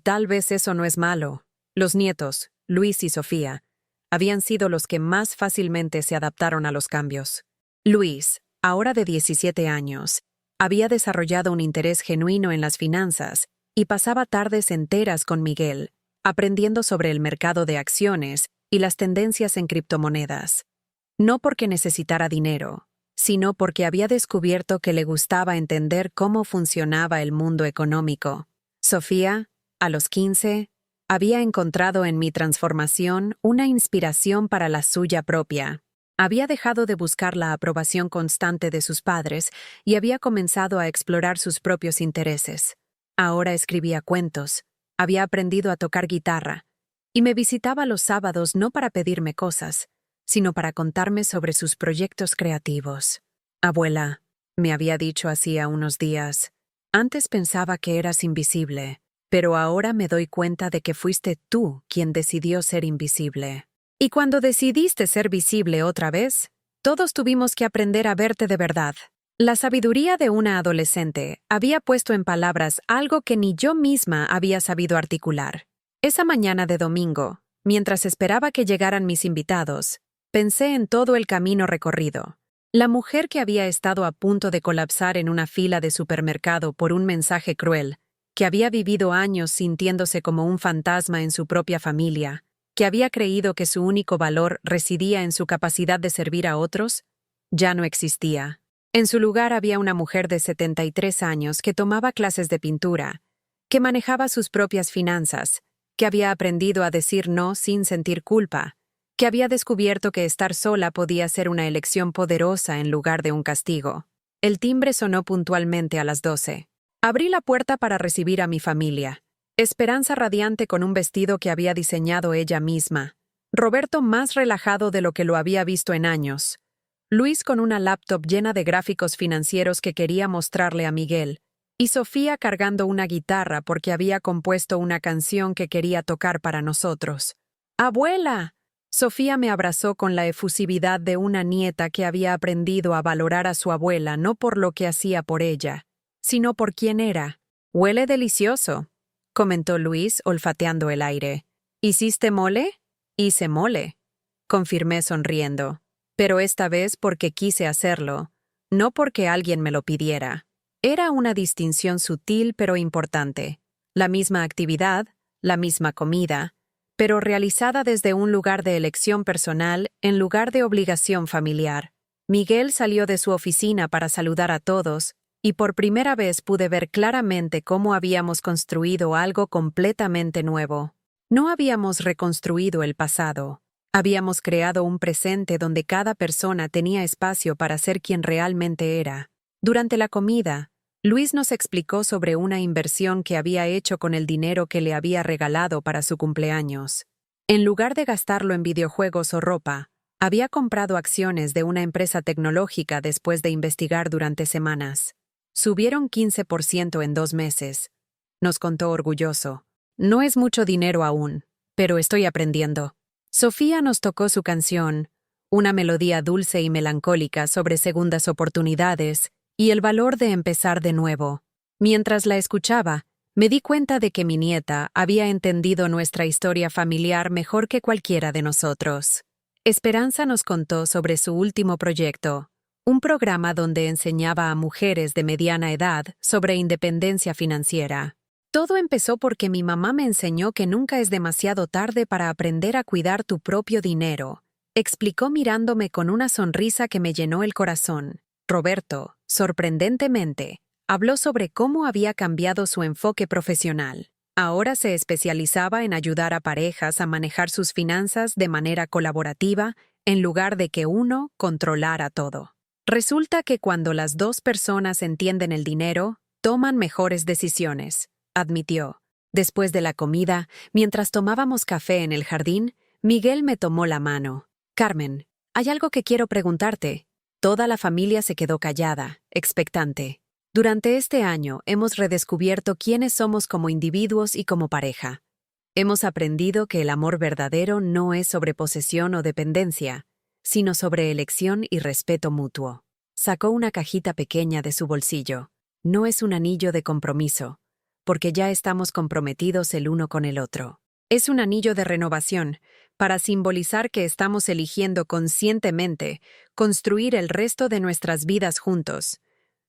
tal vez eso no es malo». Los nietos, Luis y Sofía, habían sido los que más fácilmente se adaptaron a los cambios. Luis, ahora de 17 años, había desarrollado un interés genuino en las finanzas y pasaba tardes enteras con Miguel, aprendiendo sobre el mercado de acciones y las tendencias en criptomonedas. No porque necesitara dinero, sino porque había descubierto que le gustaba entender cómo funcionaba el mundo económico. Sofía, a los 15, había encontrado en mi transformación una inspiración para la suya propia. Había dejado de buscar la aprobación constante de sus padres y había comenzado a explorar sus propios intereses. Ahora escribía cuentos, había aprendido a tocar guitarra, y me visitaba los sábados no para pedirme cosas, sino para contarme sobre sus proyectos creativos. «Abuela», me había dicho hacía unos días, «antes pensaba que eras invisible, pero ahora me doy cuenta de que fuiste tú quien decidió ser invisible. Y cuando decidiste ser visible otra vez, todos tuvimos que aprender a verte de verdad». La sabiduría de una adolescente había puesto en palabras algo que ni yo misma había sabido articular. Esa mañana de domingo, mientras esperaba que llegaran mis invitados, pensé en todo el camino recorrido. La mujer que había estado a punto de colapsar en una fila de supermercado por un mensaje cruel, que había vivido años sintiéndose como un fantasma en su propia familia, que había creído que su único valor residía en su capacidad de servir a otros, ya no existía. En su lugar había una mujer de 73 años que tomaba clases de pintura, que manejaba sus propias finanzas, que había aprendido a decir no sin sentir culpa, que había descubierto que estar sola podía ser una elección poderosa en lugar de un castigo. El timbre sonó puntualmente a las 12. Abrí la puerta para recibir a mi familia. Esperanza radiante con un vestido que había diseñado ella misma. Roberto más relajado de lo que lo había visto en años. Luis con una laptop llena de gráficos financieros que quería mostrarle a Miguel. Y Sofía cargando una guitarra porque había compuesto una canción que quería tocar para nosotros. ¡Abuela! Sofía me abrazó con la efusividad de una nieta que había aprendido a valorar a su abuela no por lo que hacía por ella, sino por quién era. «Huele delicioso», comentó Luis, olfateando el aire. «¿Hiciste mole?» «Hice mole», confirmé sonriendo. Pero esta vez porque quise hacerlo, no porque alguien me lo pidiera. Era una distinción sutil pero importante. La misma actividad, la misma comida, pero realizada desde un lugar de elección personal en lugar de obligación familiar. Miguel salió de su oficina para saludar a todos, y por primera vez pude ver claramente cómo habíamos construido algo completamente nuevo. No habíamos reconstruido el pasado. Habíamos creado un presente donde cada persona tenía espacio para ser quien realmente era. Durante la comida, Luis nos explicó sobre una inversión que había hecho con el dinero que le había regalado para su cumpleaños. En lugar de gastarlo en videojuegos o ropa, había comprado acciones de una empresa tecnológica después de investigar durante semanas. Subieron 15% en 2 meses. Nos contó orgulloso. No es mucho dinero aún, pero estoy aprendiendo. Sofía nos tocó su canción, una melodía dulce y melancólica sobre segundas oportunidades y el valor de empezar de nuevo. Mientras la escuchaba, me di cuenta de que mi nieta había entendido nuestra historia familiar mejor que cualquiera de nosotros. Esperanza nos contó sobre su último proyecto, un programa donde enseñaba a mujeres de mediana edad sobre independencia financiera. Todo empezó porque mi mamá me enseñó que nunca es demasiado tarde para aprender a cuidar tu propio dinero, explicó mirándome con una sonrisa que me llenó el corazón. Roberto, sorprendentemente, habló sobre cómo había cambiado su enfoque profesional. Ahora se especializaba en ayudar a parejas a manejar sus finanzas de manera colaborativa en lugar de que uno controlara todo. Resulta que cuando las dos personas entienden el dinero, toman mejores decisiones, admitió. Después de la comida, mientras tomábamos café en el jardín, Miguel me tomó la mano. «Carmen, hay algo que quiero preguntarte». Toda la familia se quedó callada, expectante. Durante este año hemos redescubierto quiénes somos como individuos y como pareja. Hemos aprendido que el amor verdadero no es sobre posesión o dependencia, sino sobre elección y respeto mutuo. Sacó una cajita pequeña de su bolsillo. No es un anillo de compromiso, porque ya estamos comprometidos el uno con el otro. Es un anillo de renovación, para simbolizar que estamos eligiendo conscientemente construir el resto de nuestras vidas juntos,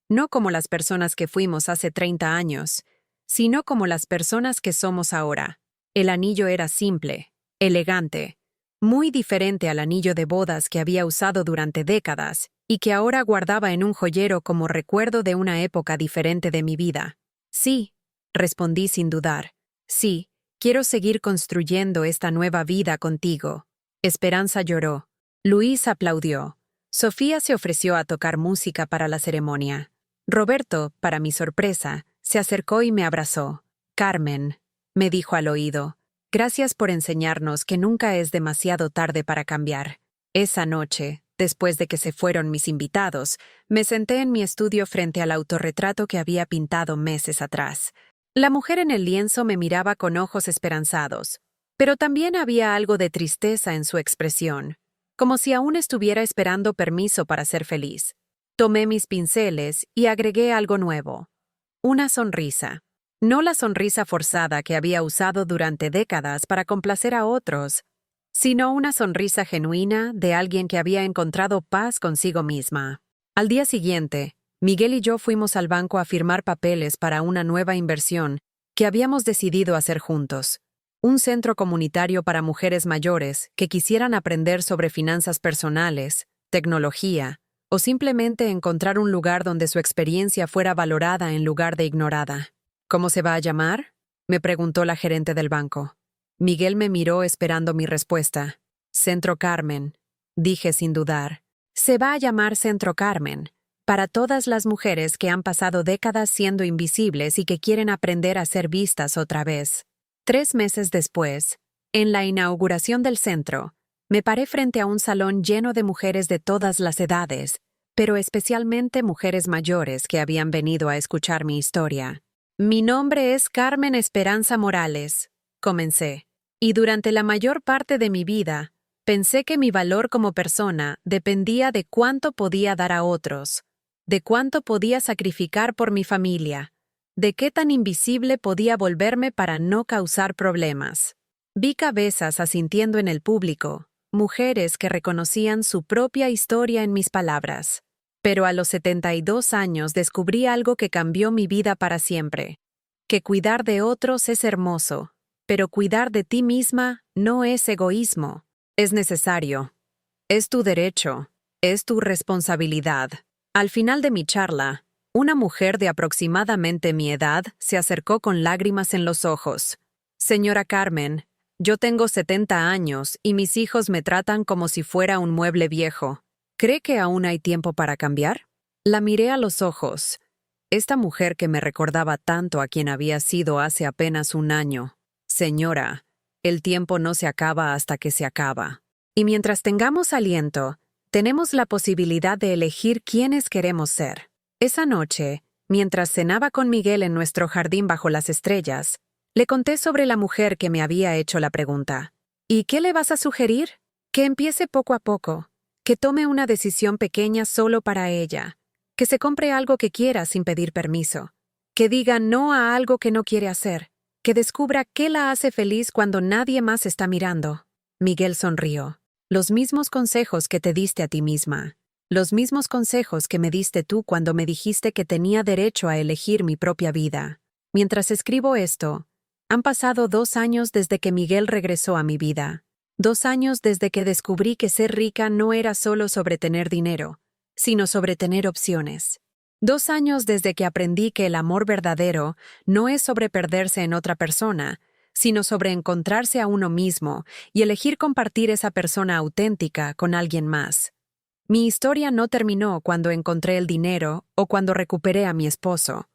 no como las personas que fuimos hace 30 años, sino como las personas que somos ahora. El anillo era simple, elegante, muy diferente al anillo de bodas que había usado durante décadas y que ahora guardaba en un joyero como recuerdo de una época diferente de mi vida. Sí, respondí sin dudar. Sí, quiero seguir construyendo esta nueva vida contigo. Esperanza lloró. Luis aplaudió. Sofía se ofreció a tocar música para la ceremonia. Roberto, para mi sorpresa, se acercó y me abrazó. «Carmen», me dijo al oído, «gracias por enseñarnos que nunca es demasiado tarde para cambiar». Esa noche, después de que se fueron mis invitados, me senté en mi estudio frente al autorretrato que había pintado meses atrás. La mujer en el lienzo me miraba con ojos esperanzados, pero también había algo de tristeza en su expresión, como si aún estuviera esperando permiso para ser feliz. Tomé mis pinceles y agregué algo nuevo. Una sonrisa. No la sonrisa forzada que había usado durante décadas para complacer a otros, sino una sonrisa genuina de alguien que había encontrado paz consigo misma. Al día siguiente, Miguel y yo fuimos al banco a firmar papeles para una nueva inversión que habíamos decidido hacer juntos. Un centro comunitario para mujeres mayores que quisieran aprender sobre finanzas personales, tecnología, o simplemente encontrar un lugar donde su experiencia fuera valorada en lugar de ignorada. «¿Cómo se va a llamar?», me preguntó la gerente del banco. Miguel me miró esperando mi respuesta. Centro Carmen, dije sin dudar. Se va a llamar Centro Carmen, para todas las mujeres que han pasado décadas siendo invisibles y que quieren aprender a ser vistas otra vez. 3 meses después, en la inauguración del centro, me paré frente a un salón lleno de mujeres de todas las edades, pero especialmente mujeres mayores que habían venido a escuchar mi historia. Mi nombre es Carmen Esperanza Morales, comencé, y durante la mayor parte de mi vida, pensé que mi valor como persona dependía de cuánto podía dar a otros, de cuánto podía sacrificar por mi familia, de qué tan invisible podía volverme para no causar problemas. Vi cabezas asintiendo en el público, mujeres que reconocían su propia historia en mis palabras. Pero a los 72 años descubrí algo que cambió mi vida para siempre, que cuidar de otros es hermoso, pero cuidar de ti misma no es egoísmo, es necesario. Es tu derecho, es tu responsabilidad. Al final de mi charla, una mujer de aproximadamente mi edad se acercó con lágrimas en los ojos. Señora Carmen, yo tengo 70 años y mis hijos me tratan como si fuera un mueble viejo. ¿Cree que aún hay tiempo para cambiar? La miré a los ojos. Esta mujer que me recordaba tanto a quien había sido hace apenas un año. Señora, el tiempo no se acaba hasta que se acaba. Y mientras tengamos aliento, tenemos la posibilidad de elegir quiénes queremos ser. Esa noche, mientras cenaba con Miguel en nuestro jardín bajo las estrellas, le conté sobre la mujer que me había hecho la pregunta. ¿Y qué le vas a sugerir? Que empiece poco a poco, que tome una decisión pequeña solo para ella, que se compre algo que quiera sin pedir permiso, que diga no a algo que no quiere hacer, que descubra qué la hace feliz cuando nadie más está mirando. Miguel sonrió. Los mismos consejos que te diste a ti misma. Los mismos consejos que me diste tú cuando me dijiste que tenía derecho a elegir mi propia vida. Mientras escribo esto, han pasado 2 años desde que Miguel regresó a mi vida. 2 años desde que descubrí que ser rica no era solo sobre tener dinero, sino sobre tener opciones. 2 años desde que aprendí que el amor verdadero no es sobre perderse en otra persona, sino sobre encontrarse a uno mismo y elegir compartir esa persona auténtica con alguien más. Mi historia no terminó cuando encontré el dinero o cuando recuperé a mi esposo.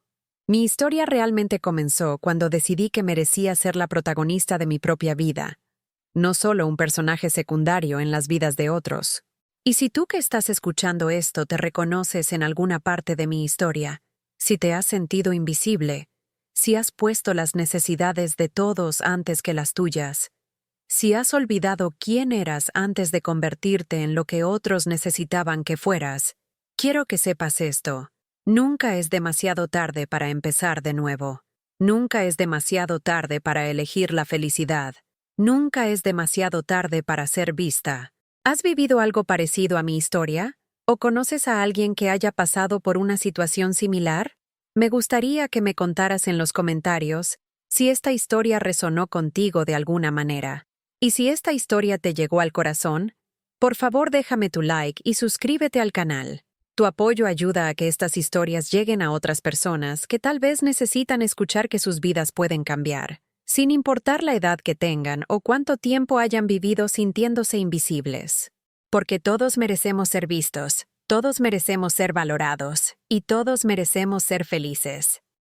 Mi historia realmente comenzó cuando decidí que merecía ser la protagonista de mi propia vida, no solo un personaje secundario en las vidas de otros. Y si tú que estás escuchando esto te reconoces en alguna parte de mi historia, si te has sentido invisible, si has puesto las necesidades de todos antes que las tuyas, si has olvidado quién eras antes de convertirte en lo que otros necesitaban que fueras, quiero que sepas esto. Nunca es demasiado tarde para empezar de nuevo. Nunca es demasiado tarde para elegir la felicidad. Nunca es demasiado tarde para ser vista. ¿Has vivido algo parecido a mi historia? ¿O conoces a alguien que haya pasado por una situación similar? Me gustaría que me contaras en los comentarios si esta historia resonó contigo de alguna manera. Y si esta historia te llegó al corazón, por favor déjame tu like y suscríbete al canal. Tu apoyo ayuda a que estas historias lleguen a otras personas que tal vez necesitan escuchar que sus vidas pueden cambiar, sin importar la edad que tengan o cuánto tiempo hayan vivido sintiéndose invisibles. Porque todos merecemos ser vistos, todos merecemos ser valorados y todos merecemos ser felices.